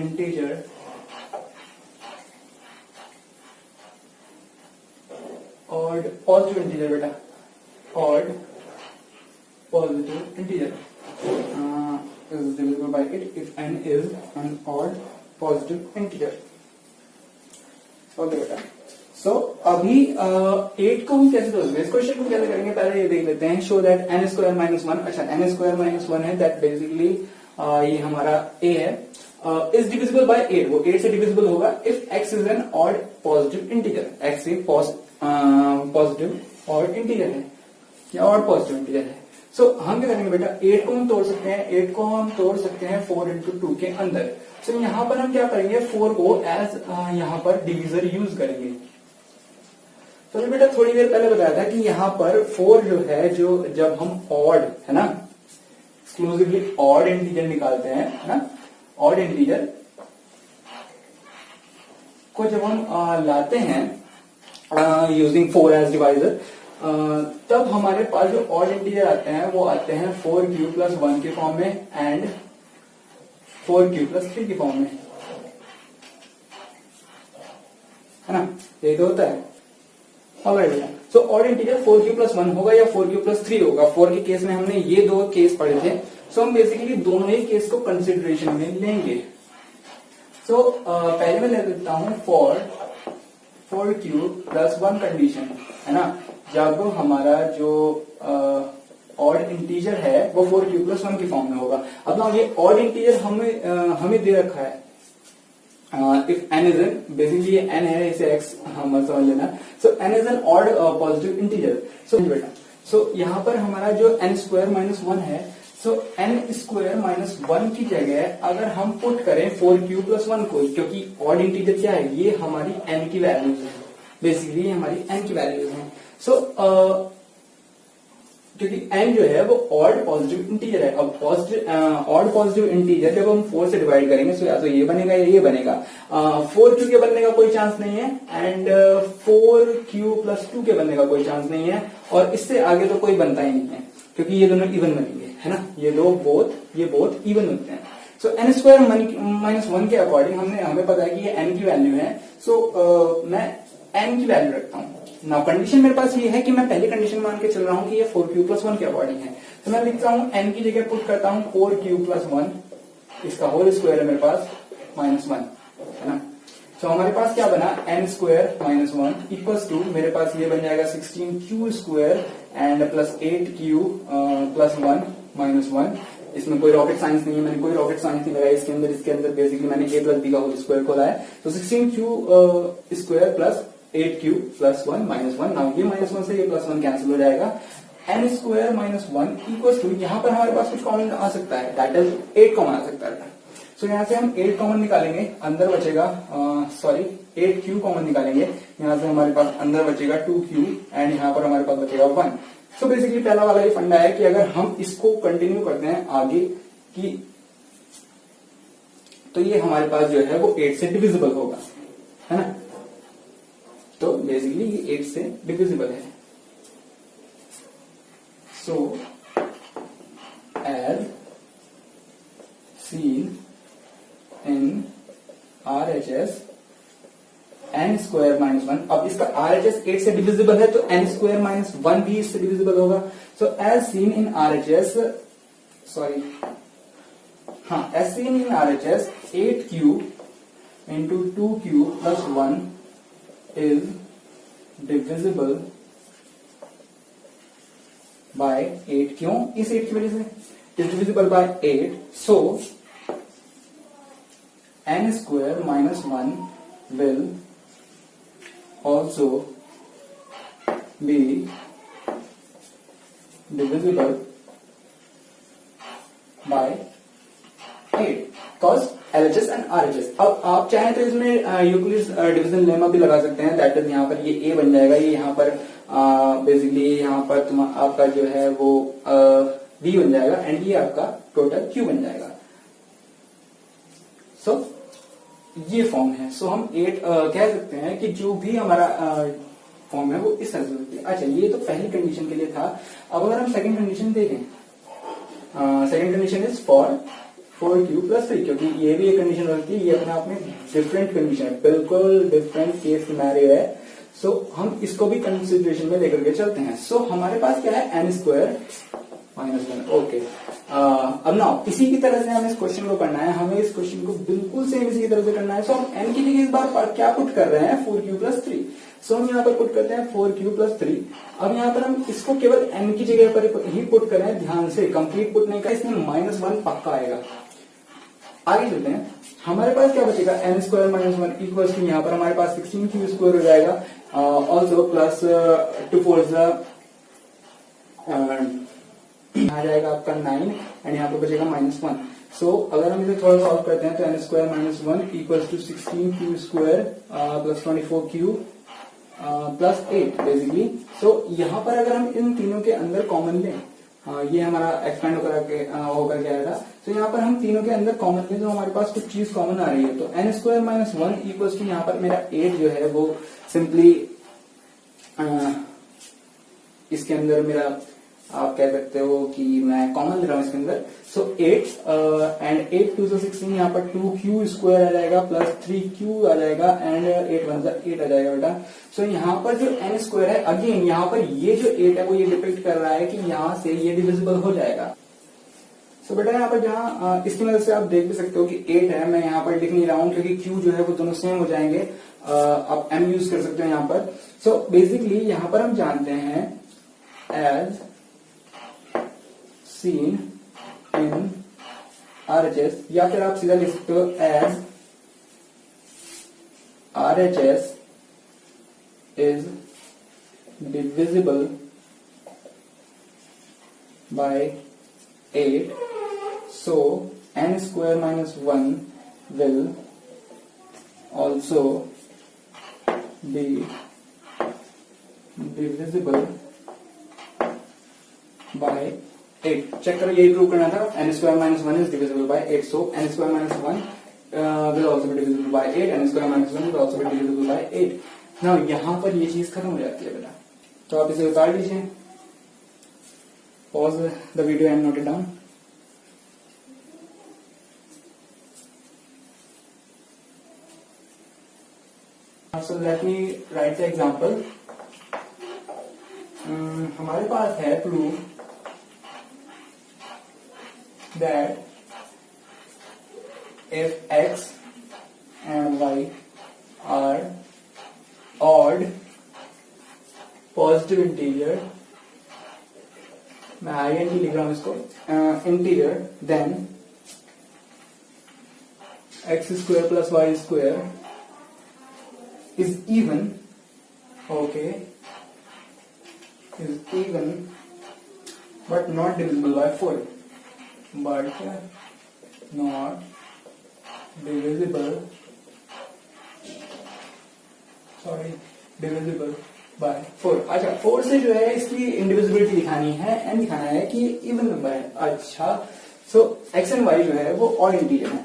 integer odd positive integer बेटा odd positive integer is divisible by 8 if n is an odd positive integer. Okay बेटा, सो अभी 8 को हम कैसे दोगे, इस question को कैसे करेंगे पहले ये देख लेते हैं. Show that n square minus 1, अच्छा n स्क्वायर माइनस 1 है, दैट बेसिकली ये हमारा a है, इज डिविजिबल बाय 8, वो 8 से डिविजिबल होगा if x is an odd positive integer, x एक पॉजिटिव ऑड इंटीजर है या ऑड पॉजिटिव इंटीजर है. सो हम क्या करेंगे बेटा, 8 को हम तोड़ सकते हैं, 8 को हम तोड़ सकते हैं 4 इंटू 2 के अंदर. सो यहाँ पर हम क्या करेंगे, 4 को एज यहाँ पर डिविजर यूज करेंगे. तो अभी बेटा थोड़ी देर पहले बताया था कि यहाँ पर 4 जो है, जो जब हम ऑड है ना, एक्सक्लूसिवली ऑड इंटीजर निकालते हैं है ना, ऑड इंटीजर को जब हम लाते हैं यूजिंग 4 एज डिवाइजर, तब हमारे पास जो ऑड इंटीजर आते हैं वो आते हैं 4q प्लस 1 के फॉर्म में एंड 4q प्लस 3 के फॉर्म में, है ना, यही तो होता है. Alright, so odd integer 4q plus 1 होगा या 4q प्लस 3 होगा. 4 के केस में हमने ये दो केस पढ़े थे, सो हम बेसिकली दोनों ही केस को कंसिडरेशन में लेंगे. सो पहले मैं ले लेता हूं फॉर 4q प्लस 1 कंडीशन, है ना, जब हमारा जो ऑड इंटीजर है वो 4q प्लस 1 की फॉर्म में होगा. अब ना ये ऑड इंटीजर हमें दे रखा है, if n is an, basically ये n है, इसे x हम समझ लेना. So n is an odd positive integer. So बेटा, सो यहाँ पर हमारा जो n स्क्वायर माइनस 1 है, सो n स्क्वायर माइनस 1 की जगह अगर हम पुट करें 4q प्लस 1 को, क्योंकि ऑड इंटीजर क्या है, ये हमारी n की वैल्यूज है, बेसिकली हमारी n की वैल्यूज है. सो क्योंकि n जो है वो ऑड पॉजिटिव इंटीजर है. अब ऑड पॉजिटिव इंटीजर जब हम 4 से डिवाइड करेंगे, सो या तो ये बनेगा या ये बनेगा. 4q के बनने का कोई चांस नहीं है एंड 4q प्लस 2 के बनने का कोई चांस नहीं है, और इससे आगे तो कोई बनता ही नहीं है क्योंकि ये दोनों इवन बनेंगे, है ना, ये बोथ इवन होते हैं. सो n स्क्वायर माइनस 1 के अकॉर्डिंग हमें पता है कि ये n की वैल्यू है. सो मैं n की वैल्यू रखता हूं. नाउ कंडीशन मेरे पास ये है कि मैं पहली कंडीशन मान के चल रहा हूं कि ये 4q प्लस 1 के अकॉर्डिंग है. तो मैं लिखता हूं n की जगह पुट करता हूं 4q प्लस 1, इसका होल स्क्वायर है मेरे पास माइनस 1, है ना. तो हमारे पास क्या बना, n square minus 1 equals to मेरे पास ये बन जाएगा 16q square and plus 8q plus 1 minus 1. इसमें कोई रॉकेट साइंस नहीं है, मैंने कोई रॉकेट साइंस नहीं लगाया इसके अंदर बेसिकली मैंने a प्लस b का होल स्क्वायर खोला है. तो 16q square plus 8q plus 1 minus 1. Now ये माइनस 1 से ये प्लस 1 कैंसिल हो जाएगा. n square minus 1 equals to, यहाँ पर हमारे पास कुछ कॉमन आ सकता है, दैट इज 8 कॉमन आ सकता है. सो यहाँ से हम 8 कॉमन निकालेंगे, अंदर बचेगा 8q कॉमन निकालेंगे, यहाँ से हमारे पास अंदर बचेगा 2q एंड यहाँ पर हमारे पास बचेगा 1. सो बेसिकली पहला वाला ये फंडा है कि अगर हम इसको कंटिन्यू करते हैं आगे की, तो ये हमारे पास जो है वो 8 से डिविजिबल होगा, है ना. तो बेसिकली ये 8 से डिविजिबल है. So as seen in RHS n square minus 1. अब इसका RHS 8 से डिविजिबल है तो n स्क्वायर माइनस 1 भी इससे डिविजिबल होगा. So as seen in RHS, as seen in RHS 8q into 2q plus 1 is divisible by 8. क्यों, इस 8 की वजह से, is divisible by 8. So n square minus 1 will also be divisible by 8 cos LHS and RHS. अब आप चाहें तो इसमें यूक्लिड्स डिवीजन लेमा भी लगा सकते हैं, दैट इज यहाँ पर ये a बन जाएगा, ये यहाँ पर बेसिकली यहाँ पर आपका जो है वो v बन जाएगा, एंड ये आपका टोटल q बन जाएगा. सो ये फॉर्म है। सो हम 8 कह सकते हैं कि जो भी हमारा फॉर्म है वो इस तरह से होती है। अच्छा, ये तो पहली कंडीशन के लिए था। अब अगर हम सेकंड कंडीशन देखें, second condition is for 4q+3, क्योंकि ये भी एक कंडीशन होती है, ये अपने आप में डिफरेंट कंडीशन है, बिल्कुल डिफरेंट केस सिनेरियो है। सो हम इसको भी कंसिडरेशन में लेकर के चलते हैं। सो हमारे पास क्या है, n² -1। ओके, अब ना इसी की तरह से हमें इस क्वेश्चन को करना है, हमें इस क्वेश्चन को बिल्कुल सेम इसी की तरह से करना है। सो हम n की जगह इस बार क्या पुट कर रहे हैं, 4q+3। सो हम यहाँ पर पुट करते हैं 4q+3। अब यहाँ पर हम इसको केवल n की जगह पर ही पुट कर रहे हैं, ध्यान से कंप्लीट पुट नहीं कर, इसमें -1 पक्का आएगा। आगे चलते हैं, हमारे पास क्या बचेगा, n² -1 इक्वल्स टू, यहाँ पर हमारे पास 16q² हो जाएगा, ऑल्सो प्लस 2 4 आ जाएगा आपका 9 एंड यहाँ पे बचेगा -1। सो अगर हम इसे थोड़ा सॉल्व करते हैं तो n² -1 equals to 16q² plus 24q plus 8 basically. So यहाँ पर अगर हम इन तीनों के अंदर कॉमन लें, ये हमारा एक्सपेंड होकर के आया था। तो यहाँ पर हम तीनों के अंदर कॉमन लें तो हमारे पास कुछ चीज कॉमन आ रही है। तो n² -1 इक्वल्स टू, यहाँ पर मेरा 8 जो है वो सिंपली इसके अंदर मेरा, आप कह सकते हो कि मैं कॉमन ले रहा हूं इसके अंदर। सो 8 एंड 8 2 16, यहाँ पर 2q² आ जाएगा प्लस 3q आ जाएगा एंड 8 1 8 आ जाएगा बेटा। सो यहाँ पर जो n² है, अगेन यहाँ पर ये जो 8 है वो ये डिपेक्ट कर रहा है कि यहाँ से ये डिविजिबल हो जाएगा। सो बेटा यहाँ पर जहाँ इसकी मदद से आप देख भी सकते हो कि 8 है, मैं यहाँ पर लिख नहीं रहा हूँ क्योंकि q जो है वो दोनों सेम हो जाएंगे। आप m यूज कर सकते हो यहाँ पर। सो बेसिकली यहाँ पर हम जानते हैं एज seen in RHS, या फिर आप सीधा लिख सकते हो as RHS is divisible by 8, so n² -1 will also be divisible by 8। Check करो, यही प्रूव करना था, n² -1 is divisible by 8, so n² -1 will also be divisible by 8, n² -1 will also be divisible by 8। Now यहां पर ये चीज खत्म हो जाती है बेटा, तो आप इसे उतार लीजिए, pause the video and note it down. So let me write the example। हमारे पास है proof that if x and y are odd positive integer, मैं int लिख रहा हूं इसको, integer, then x² plus y² is even, okay, is even but not divisible by 4, but not divisible, sorry, divisible by 4। अच्छा, 4 से जो है इसकी इंडिविजिबिलिटी दिखानी है एंड दिखाना है कि इवन नंबर है। अच्छा, सो x एंड y जो है वो ऑड इंटीजर है।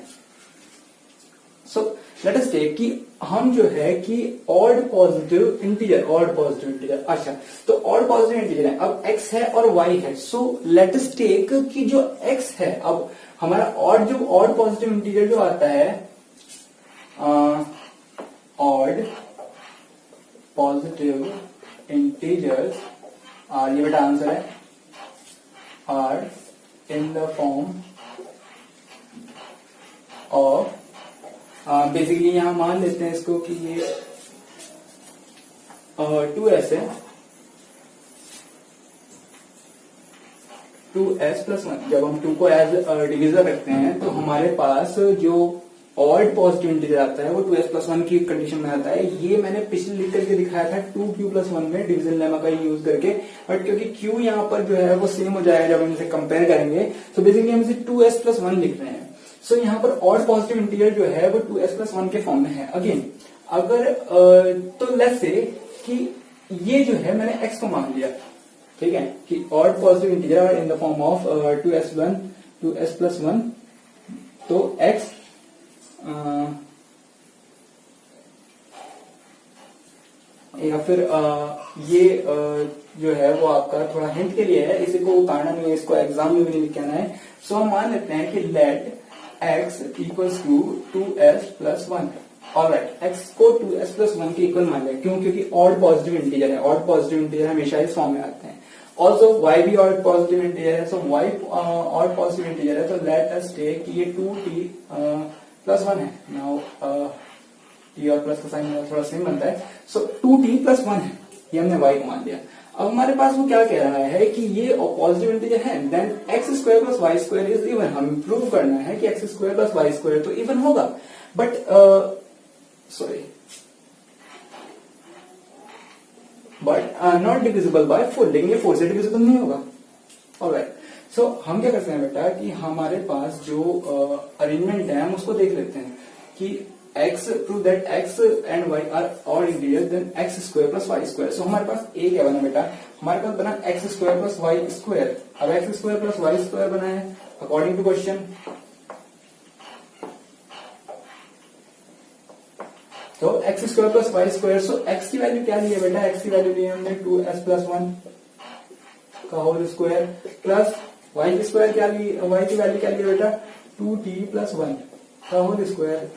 सो लेट अस टेक कि हम जो है कि ऑड पॉजिटिव इंटीजर, अच्छा, तो ऑड पॉजिटिव इंटीजर है, अब x है और y है। सो लेट अस टेक कि जो x है, अब हमारा ऑड पॉजिटिव इंटीजर जो आता है, ऑड पॉजिटिव इंटीजर्स आर, ये बेटा आंसर है, are in the form of, basically यहां मान लेते हैं इसको कि ये 2s है, 2s+1। जब हम 2 को एज डिविजर रखते हैं तो हमारे पास जो ऑड पॉजिटिव इंटीजर आता है वो 2s+1 की कंडीशन में आता है। ये मैंने पिछले लिख करके दिखाया था 2q+1 में डिवीजन लेमा का यूज करके, बट क्योंकि q यहाँ पर जो है वो सेम हो जाएगा जब हम इसे कंपेयर करेंगे, तो बेसिकली हम इसे 2s+1 लिख रहे हैं। सो यहाँ पर ऑड पॉजिटिव इंटीजर जो है वो 2s+1 के फॉर्म में है। अगेन अगर तो लेट्स से कि ये जो है मैंने x को मान लिया, ठीक है, कि odd positive integer in the form of 2s+1, तो x या फिर ये जो है वो आपका थोड़ा हिंट के लिए है, इसी को उतारना नहीं है, इसको एग्जाम में भी नहीं लिखना है। सो हम मान लेते हैं कि let x equals to 2s plus 1। Alright, x को 2s प्लस 1 के इक्वल मान लें, क्यों? क्योंकि ऑड पॉजिटिव इंटीजर है, ऑड पॉजिटिव इंटीजर हमेशा इस फॉर्म में आते हैं। ऑल्सो y भी ऑड पॉजिटिव इंटीजर है, सो y ऑड पॉजिटिव इंटीजर है, तो लेट अस टेक ये 2t प्लस 1 है। नाउ t और प्लस का साइन थोड़ा सेम बनता है, सो 2t प्लस 1 है, ये हमने y को मान लिया। अब हमारे पास वो क्या कह रहा है कि ये पॉजिटिव इंटीजर है, then x square plus Y square is even. हमें प्रूव करना है कि x square plus Y square तो इवन होगा, बट नॉट डिविजिबल बाय 4, लेकिन ये 4 से डिविजिबल नहीं होगा। ऑलराइट, सो हम क्या करते हैं बेटा कि हमारे पास जो अरेंजमेंट है हम उसको देख लेते हैं कि x prove that x and y are odd integers, then x square plus y square। So हमारे पास a क्या बना बेटा? हमारे पास बना x square plus y square। अब x square plus y square बना है अकॉर्डिंग टू क्वेश्चन। तो x square plus y square, so x की वैल्यू क्या ली है बेटा? x की वैल्यू ली है हमने 2s plus 1 का होल स्क्वायर, प्लस y की स्क्वायर क्या ली, y की वैल्यू क्या ली है बेटा? 2t plus 1 का होल स्क्वायर।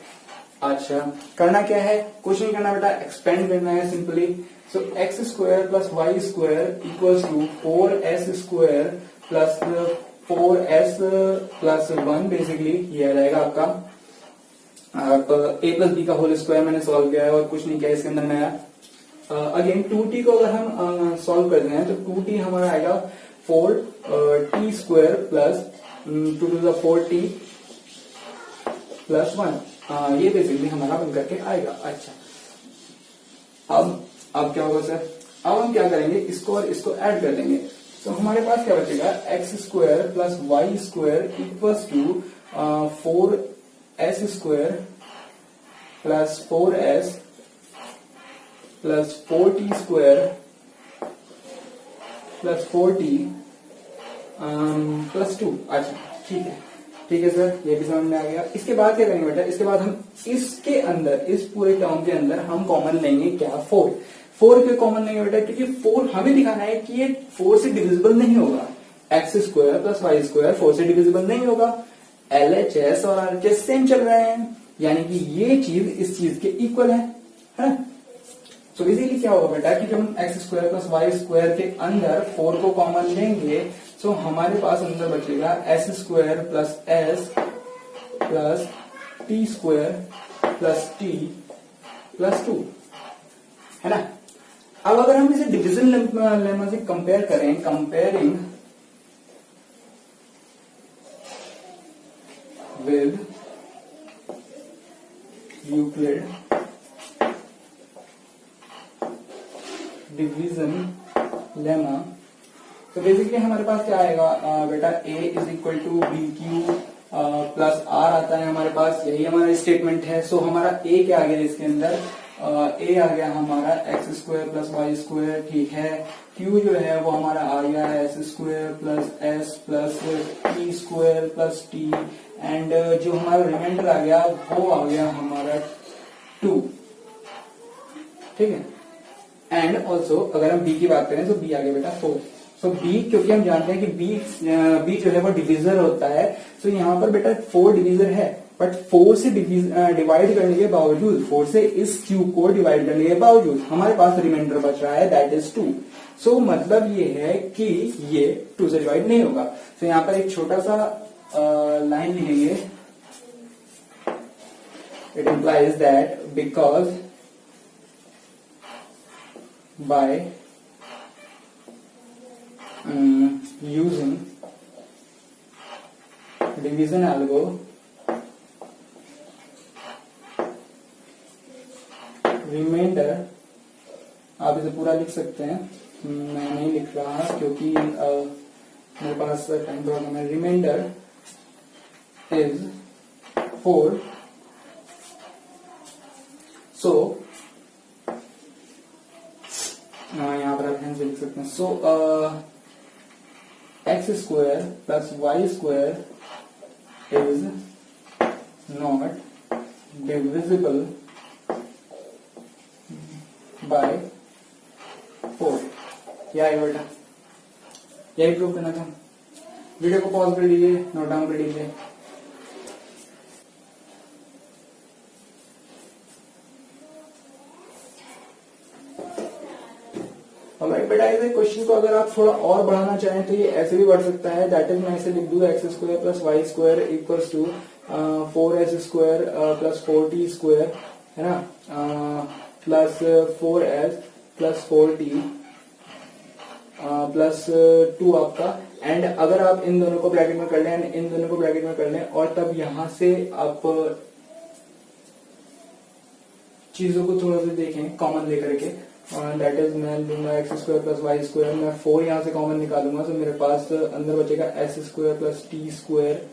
अच्छा, करना क्या है? कुछ नहीं करना बेटा, एक्सपेंड करना है simply. So x square plus Y square equals to 4s square plus 4s plus 1, basically ये रहेगा आपका। आप a प्लस बी का होल स्क्वायर मैंने सॉल्व किया है और कुछ नहीं किया इसके अंदर नया। अगेन 2t को अगर हम सॉल्व करते हैं तो 2t हमारा आएगा 4t square plus 2 to the 4t plus 1। ये बेसिकली हमारा बन करके आएगा। अच्छा, अब क्या होगा सर? अब हम क्या करेंगे, इसको और इसको ऐड कर देंगे, तो हमारे पास क्या बचेगा? X square plus Y square equals to 4s square plus 4s plus 4t square plus 4t plus 2। अच्छा, ठीक है, ठीक है सर, ये भी समझ में आ गया। इसके बाद क्या करेंगे बेटा? इसके बाद हम इसके अंदर, इस पूरे टर्म के अंदर हम कॉमन लेंगे क्या? 4 क्यों कॉमन लेंगे बेटा? क्योंकि 4 हमें दिखाना है कि ये 4 से डिविजिबल नहीं होगा। X square plus Y square 4 से डिविजिबल नहीं होगा। LHS और RHS सेम चल रहे हैं, यानी कि ये चीज इस चीज के इक्वल है। तो इजीली क्या होगा बेटा कि जब हम x square plus Y square के अंदर 4 को कॉमन लेंगे, तो हमारे पास अंदर बचेगा s square plus s plus t square plus t plus 2, है ना। अब अगर हम इसे डिवीजन लेमा से कंपेयर करें, comparing with Euclid division lemma, तो बेसिकली हमारे पास क्या आएगा बेटा? a is equal to b q plus r आता है हमारे पास, यही हमारा स्टेटमेंट है। सो हमारा a क्या आ गया इसके अंदर? a आ गया हमारा x square plus Y square, ठीक है। q जो है वो हमारा आ गया s square plus s plus t square plus t, and जो हमारा रिमाइंडर आ गया वो आ गया हमारा 2, ठीक है। एंड ऑल्सो अगर हम b की बात करें तो b आ गया बेटा 4। सो b, क्योंकि हम जानते हैं कि b जो है वो डिविजर होता है, तो यहाँ पर बेटा 4 डिविजर है, बट 4 से डिवाइड करने के बावजूद, 4 से इस क्यूब को डिवाइड करने के बावजूद हमारे पास रिमाइंडर बच रहा है, दैट इज 2। सो मतलब ये है कि ये 2 से डिवाइड नहीं होगा। तो यहाँ पर एक छोटा सा लाइन लिखेंगे, it implies that because by using division algo, remainder, आप इसे पूरा लिख सकते हैं, मैं नहीं लिख रहा क्योंकि मेरे पास टाइम थोड़ा कम है। रिमाइंडर इज 4, सो यहाँ पर आप ध्यान से लिख सकते हैं। So x square plus Y square is not divisible by 4, क्या है बेटा, यही प्रूव करना था। वीडियो को पॉज कर लीजिए, नोट डाउन कर लीजिए। ऑलराइट बेटा, इस क्वेश्चन को अगर आप थोड़ा और बढ़ाना चाहें तो ये ऐसे भी बढ़ सकता है। दैट इज मैं ऐसे लिख दूं x square plus Y square equals to 4s square plus 4t square, है ना, plus 4s plus 4t plus 2 आपका। एंड अगर आप इन दोनों को ब्रैकेट में कर लें, इन दोनों को ब्रैकेट में कर लें, और तब यहां से आप चीजों को थोड़ा सा देखें कॉमन लेकर के। दैट इज मैं लूंगा x square plus Y square, मैं 4 यहां से कॉमन निकालूंगा, तो मेरे पास अंदर बचेगा s square plus t square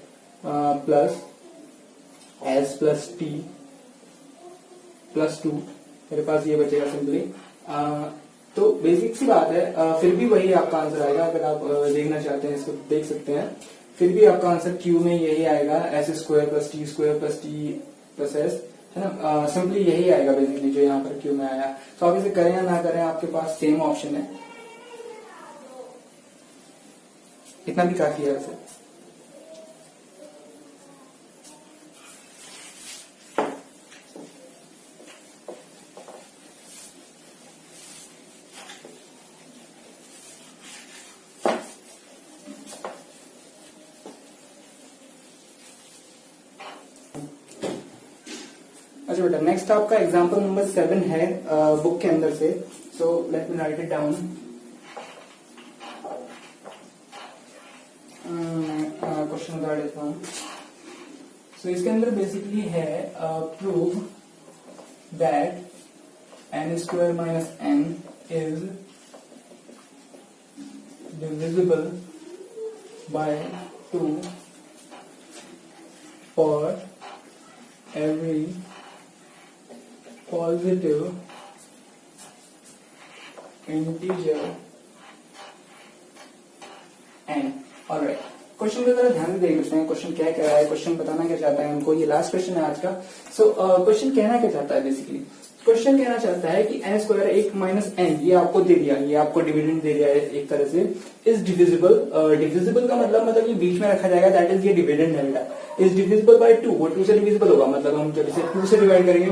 plus s plus t plus 2, मेरे पास ये बचेगा सिंपली। तो बेसिक सी बात है, फिर भी वही आपका आंसर आएगा। अगर आप देखना चाहते हैं इसको देख सकते हैं, फिर भी आपका आंसर क्यू में यही आएगा, S square plus t plus S, है ना, सिंपली यही आएगा बेसिकली जो यहाँ पर क्यू में आया। तो आप इसे करें या ना करें, आपके पास सेम ऑप्शन है, इतना भी काफी है वैसे। अच्छा बेटा, नेक्स्ट आपका एग्जांपल नंबर 7 है बुक के अंदर से। So let me right it down. Question बता देता हूँ। सो इसके अंदर बेसिकली है prove that n square minus n is divisible by 2 for every positive integer n। Alright, question को जरा ध्यान से देख लेते हैं। क्वेश्चन क्या कह रहा है, क्वेश्चन बताना क्या चाहता है हमको। ये लास्ट क्वेश्चन है आज का। सो क्वेश्चन कहना क्या चाहता है, बेसिकली क्वेश्चन कहना चाहता है कि n स्क्वायर 1 माइनस n, ये आपको दे दिया, ये आपको डिविडेंड दे दिया है एक तरह से, इज डिविजिबल। डिविजिबल का मतलब ये बीच में रखा जाएगा, दैट इज ये डिविडेंड है बेटा। इज डिविजिबल बाय 2, वो 2 से डिविजिबल होगा, मतलब हम जब इसे 2 से डिवाइड करेंगे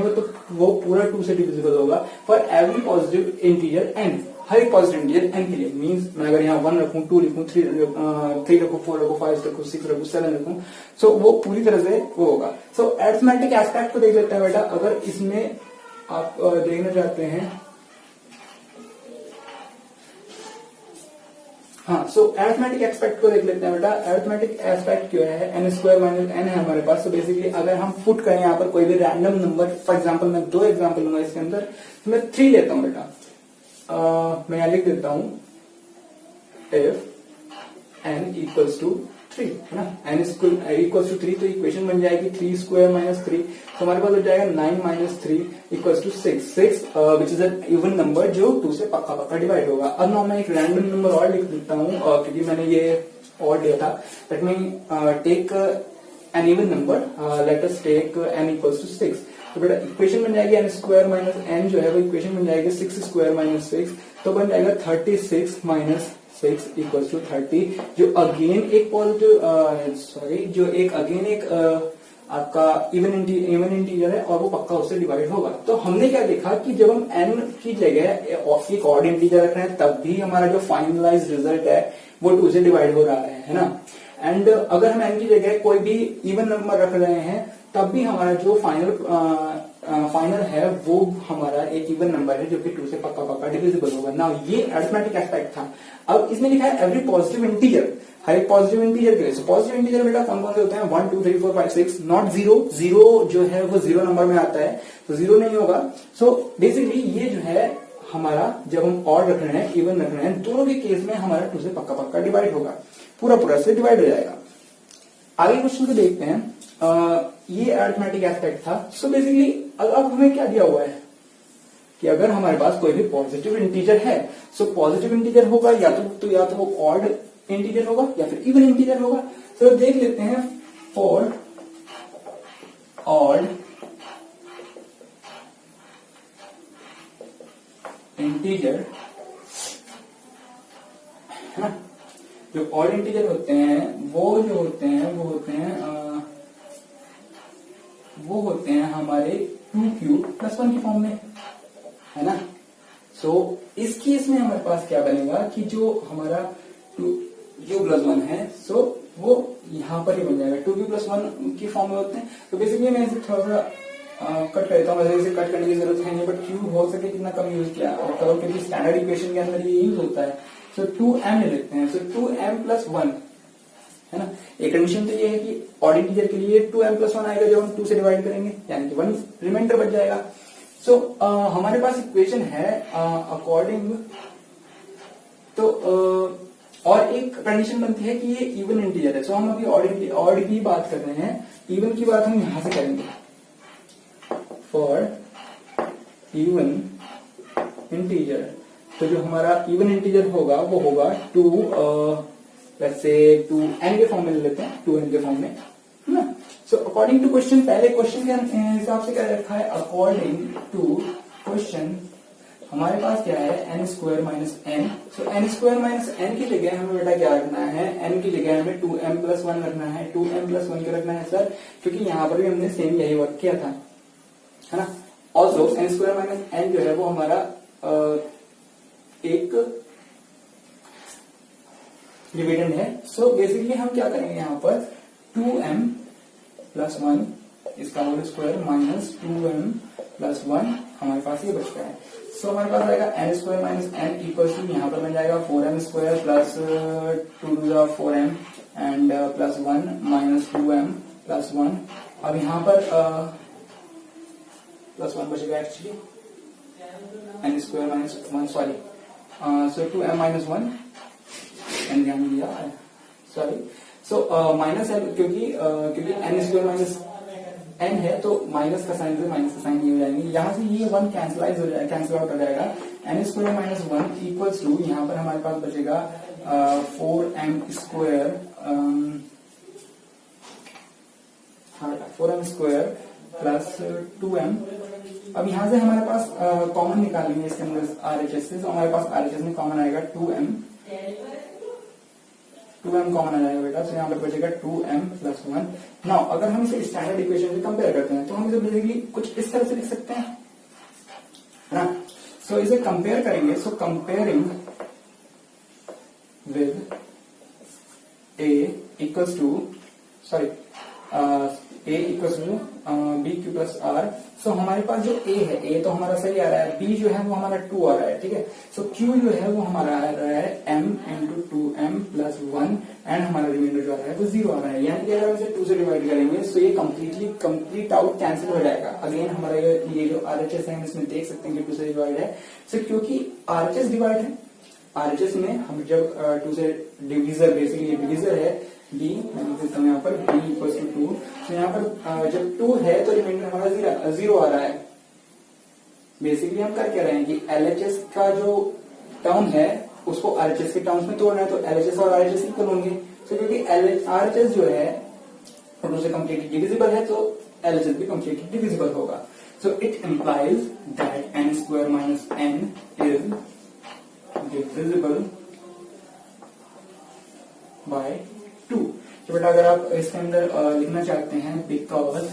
वो पूरा 2 से डिविजिबल होगा for every positive integer n, हर एक पॉजिटिव इंटीजर n के लिए। मींस मैं अगर यहाँ 1 रखूं, 2 लिखूं, 3 रखूं, 4 रखूं, 5 रखूं, 6 रखूं, 7 रखूं, सो वो पूरी तरह से वो होगा। सो अरिथमेटिक एस्पेक्ट को देख लेते हैं बेटा। अगर इसमें आप देखना चाहते हैं, हाँ, सो अरिथमेटिक एस्पेक्ट को देख लेते हैं बेटा। अरिथमेटिक एस्पेक्ट क्यों है, एन स्क्वायर माइनस एन है हमारे पास। तो बेसिकली अगर हम पुट करें यहाँ पर कोई भी रैंडम नंबर, फॉर एग्जांपल मैं 2 एग्जांपल लूंगा इसके अंदर, तो मैं 3 लेता हूं बेटा। मैं यहां लिख देता हूं इफ n इक्वल्स टू 3, है ना, n इक्वल्स टू 3, तो इक्वेशन बन जाएगी 3 स्क्वायर माइनस 3, तो हमारे पास हो जाएगा 9 minus 3 equals to 6 which is an even number जो 2 से पक्का पक्का डिवाइड होगा। अब ना मैं एक रैंडम नंबर और लिख देता हूँ, क्योंकि मैंने ये और दिया था। Let me take an even number, let us take n equals to 6। तो बेटा इक्वेशन बन जाएगी n स्क्वायर माइनस n जो है वो इक्वेशन बन जाएगी 6 स्क्वायर माइनस 6, तो बन जाएगा 36 माइनस 6 इक्वल्स टू 30, जो अगेन एक पॉजिटिव जो एक अगेन एक आपका इवन इंटीजर है और वो पक्का उससे डिवाइड होगा। तो हमने क्या देखा कि जब हम n की जगह एक ऑड इंटीजर रख रहे हैं तब भी हमारा जो फाइनलाइज रिजल्ट है वो 2 से डिवाइड हो रहा है ना। एंड अगर हम n की जगह कोई भी इवन नंबर रख रहे हैं तब भी हमारा जो फाइनल है वो हमारा एक इवन नंबर है जो कि 2 से पक्का पक्का डिविजिबल होगा ना। ये अरिथमेटिक एस्पेक्ट था। अब इसमें लिखा है एवरी पॉजिटिव इंटीजर, हर एक पॉजिटिव इंटीजर के लिए। पॉजिटिव इंटीजर बेटा कौन कौन से होते हैं, 1 2 3 4 5 6, नॉट 0। 0 जो है वो 0 नंबर में आता है, तो 0 नहीं होगा। सो बेसिकली ये जो है हमारा, जब हम ऑड रख रहे हैं इवन रख रहे हैं, दोनों के केस में हमारा 2 से पक्का पक्का डिवाइड होगा, पूरा से डिवाइड हो जाएगा। आगे क्वेश्चन को देखते हैं। ये अरिथमेटिक एस्पेक्ट था। सो बेसिकली अब हमें क्या दिया हुआ है कि अगर हमारे पास कोई भी पॉजिटिव इंटीजर है, सो पॉजिटिव इंटीजर होगा या तो वो ऑड इंटीजर होगा या फिर इवन इंटीजर होगा। तो देख लेते हैं, फॉर ऑड इंटीजर जो ऑड इंटीजर होते हैं वो होते हैं हमारे 2q+1 की फॉर्म में, है ना। सो इस केस में हमारे पास क्या बनेगा कि जो हमारा 2q+1 है सो वो यहां पर ही बन जाएगा, 2q+1 की फॉर्म में होते हैं। तो बेसिकली मैं इसे थोड़ा सा कट करता हूँ, वैसे इसे कट करने की जरूरत है नहीं, बट क्यू हो सके कितना कम यूज किया करो, क्योंकि स्टैंडर्ड इक्वेशन के अंदर ये यूज होता है। सो 2m ले लेते हैं, सो 2m+1, है ना। एक कंडीशन तो ये है कि ऑड इंटीजर के लिए 2m+1 आएगा जब हम 2 से डिवाइड करेंगे, यानी कि 1 रिमाइंडर बच जाएगा। सो हमारे पास इक्वेशन है अकॉर्डिंग, तो और एक कंडीशन बनती है कि ये इवन इंटीजर है। सो हम अभी ऑड की बात कर रहे हैं, इवन की बात हम यहां से करेंगे। फॉर इवन इंटीजर, तो जो हमारा इवन इंटीजर होगा वो होगा 2 लेट्स से 2n के फॉर्म में ले लेते हैं, 2n के फॉर्म में, है ना। सो अकॉर्डिंग टू क्वेश्चन, पहले क्वेश्चन के हिसाब से क्या रखा है, अकॉर्डिंग टू क्वेश्चन हमारे पास क्या है n² - n। सो n² - n की जगह हमें बेटा क्या रखना है, n की जगह हमें 2m+1 रखना है। 2m+1 क्यों रखना है सर, क्योंकि यहाँ पर भी हमने सेम यही वर्क किया था, है ना। ऑल्सो n² - n जो है वो हमारा एक डिविडेंड है। सो बेसिकली हम क्या करेंगे यहाँ पर 2m+1 इसका होल स्क्वायर माइनस 2m+1 हमारे पास ये बचता है। सो हमारे पास आएगा n² - n इक्वल्स टू यहाँ पर बन जाएगा 4m² plus 2^4m and plus 1 minus 2m+1। अब यहाँ पर प्लस 1 बचेगा एक्चुअली, n² - 1 सॉरी, सो 2m - 1 एन ध्यान दिया, सॉरी। सो माइनस है क्योंकि n² - n है तो माइनस का साइन से माइनस का साइन नहीं हो जाएंगे, यहां से ये 1 कैंसिल आउट हो जाएगा। n² - 1 इक्वल्स टू यहाँ पर हमारे पास बचेगा 4m² प्लस 2m। अब यहां से हमारे पास कॉमन निकालेंगे इसके अंदर RHS से, तो हमारे पास RHS में कॉमन आएगा 2m कॉमन आ जाएगा बेटा। तो यहाँ पर बचेगा 2m+1। नाउ अगर हम इसे स्टैंडर्ड इक्वेशन से कंपेयर करते हैं तो हम इसे बेसिकली कुछ इस तरह से लिख सकते हैं, है ना। सो इसे कंपेयर करेंगे, so comparing with a equals to sorry a equals to bq+r। So हमारे पास जो a है, a तो हमारा सही आ रहा है, b जो है वो हमारा 2 आ रहा है, ठीक है। सो q जो है वो हमारा आ रहा है m × 2m+1 एंड हमारा रिमाइंडर जो आ रहा है वो 0 आ रहा है। यानी कि अगर हम इसे 2 से डिवाइड करेंगे तो ये कंप्लीट आउट कैंसिल हो जाएगा। अगेन हमारा ये जो RHS है इसमें देख सकते हैं कि 2 से डिवाइड है। सो क्योंकि RHS डिवाइड है, RHS में हम जब 2 से डिविजर, बेसिकली डिविजर है b, मैं लिख देता हूँ यहाँ पर b इक्वल्स टू 2। तो यहाँ पर जब 2 है तो रिमाइंडर हमारा 0 आ रहा है। बेसिकली हम कर क्या रहे हैं कि LHS का जो टर्म है उसको RHS के टर्म्स में तोड़ना है, तो LHS और RHS इक्वल होंगे। तो क्योंकि RHS जो है 2 से कम्प्लीटली डिविजिबल है तो LHS भी कम्प्लीटली डिविजिबल होगा। So it implies that n² - n is divisible by 2। तो बेटा अगर आप इसके अंदर लिखना चाहते हैं because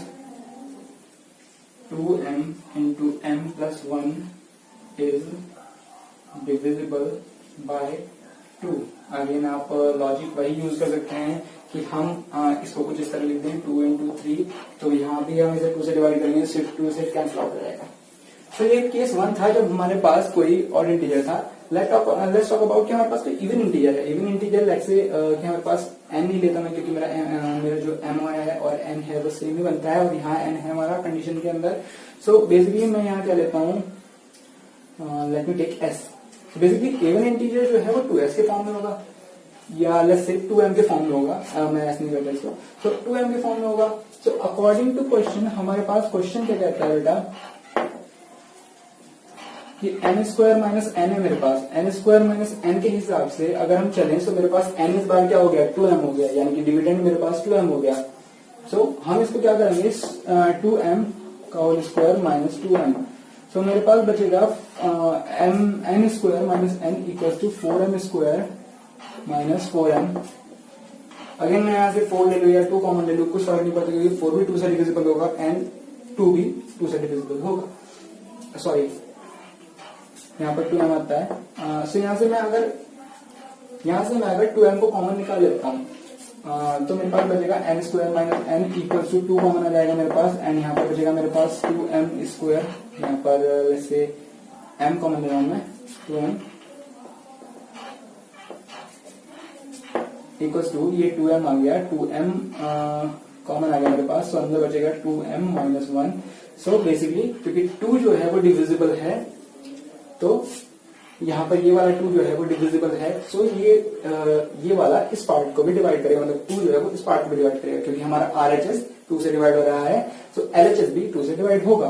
2m × m+1 is divisible by 2। Again आप लॉजिक वही यूज कर सकते हैं कि हम इसको कुछ इस तरह लिख दें 2 × 3, तो यहाँ भी हम इसे 2 से डिवाइड करेंगे, सिर्फ 2 से कैंसिल आउट हो जाएगा। तो ये केस 1 था जब हमारे पास कोई ऑड इंटीजर था। लेट्स टॉक अबाउट कि हमारे पास कोई इवन इंटीजर है। इवन इंटीजर लेट्स से कि हमारे पास n नहीं लेता मैं, क्योंकि मेरा जो m है और n है वो सेम ही बनता है, और यहाँ n है हमारा कंडीशन के अंदर। सो बेसिकली मैं यहाँ क्या लेता हूँ, let me take s। Basically even integer जो है वो 2s के फॉर्म में होगा, या लेट्स से 2m के फॉर्म में होगा। मैं ऐसे नहीं करता इसको, तो 2m के फॉर्म में होगा। सो अकॉर्डिंग टू क्वेश्चन हमारे पास क्वेश्चन क्या कहता है बेटा कि n² - n है मेरे पास। n² - n के हिसाब से अगर हम चलें तो मेरे पास n इस बार क्या हो गया, 2m हो गया, यानी कि डिविडेंड मेरे पास 2m हो गया। सो हम इसको क्या करेंगे 2m का होल स्क्वायर माइनस 2m। सो मेरे पास बचेगा n² - n equals to 4m² minus 4m। Again मैं यहाँ से 4 ले लू या 2 कॉमन ले लू, कुछ फर्क नहीं पड़ता क्योंकि 4 भी 2 से डिविजिबल होगा एंड 2 भी 2 से डिविजिबल होगा। सॉरी, यहाँ पर 2m आता है। सो यहाँ से मैं अगर 2m को कॉमन निकाल लेता हूँ तो मेरे पास बचेगा n square minus n equal to 2 common आ जाएगा मेरे पास, एंड यहाँ पर बचेगा मेरे पास 2m स्क्वायर। यहाँ पर वैसे m कॉमन ले रहा हूं मैं, 2m इक्वल टू ये 2m आ गया, 2m कॉमन आ गया मेरे पास, तो अंदर बचेगा 2m माइनस 1। सो बेसिकली क्योंकि 2 जो है वो डिविजिबल है, तो यहाँ पर ये वाला 2 जो है वो डिविजिबल है, सो ये वाला इस पार्ट को भी डिवाइड करेगा, मतलब 2 जो है वो इस पार्ट को भी डिवाइड करेगा, क्योंकि हमारा RHS 2 से डिवाइड हो रहा है, सो LHS भी 2 से डिवाइड होगा।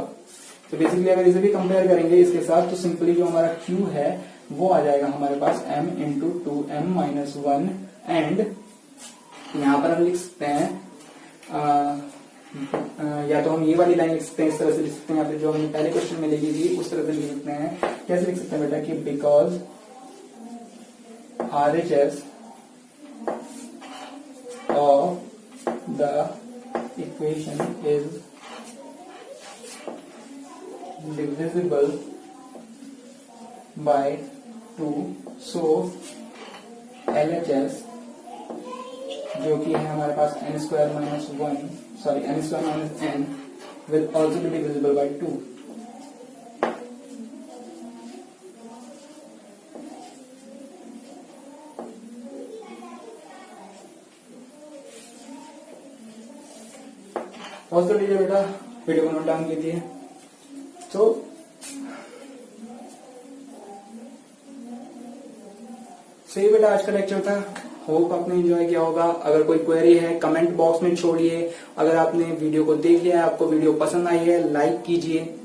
तो बेसिकली अगर इसे भी कंपेयर करेंगे इसके साथ, तो सिंपली जो हमारा Q है वो आ जाएगा हमारे पास m into 2m minus 1, and यहाँ पर हम लिख सकते हैं या तो हम ये वाली लाइन लिख सकते हैं, इस तरह से लिख सकते हैं, या फिर जो हमने पहले क्वेश्चन में लिखी थी उस तरह से लिख सकते हैं। कैसे लिख सकते हैं बेटा कि because RHS of the equation is divisible by 2, so LHS जो कि है हमारे पास n square minus 1, sorry n square minus n will also be divisible by 2। Pause कर लीजिए बेटा, वीडियो को नोट डाउन कीजिए। तो सही बेटा, आज का लेक्चर था, होप आपने एंजॉय किया होगा। अगर कोई क्वेरी है कमेंट बॉक्स में छोड़िए। अगर आपने वीडियो को देख लिया है, आपको वीडियो पसंद आई है, लाइक कीजिए।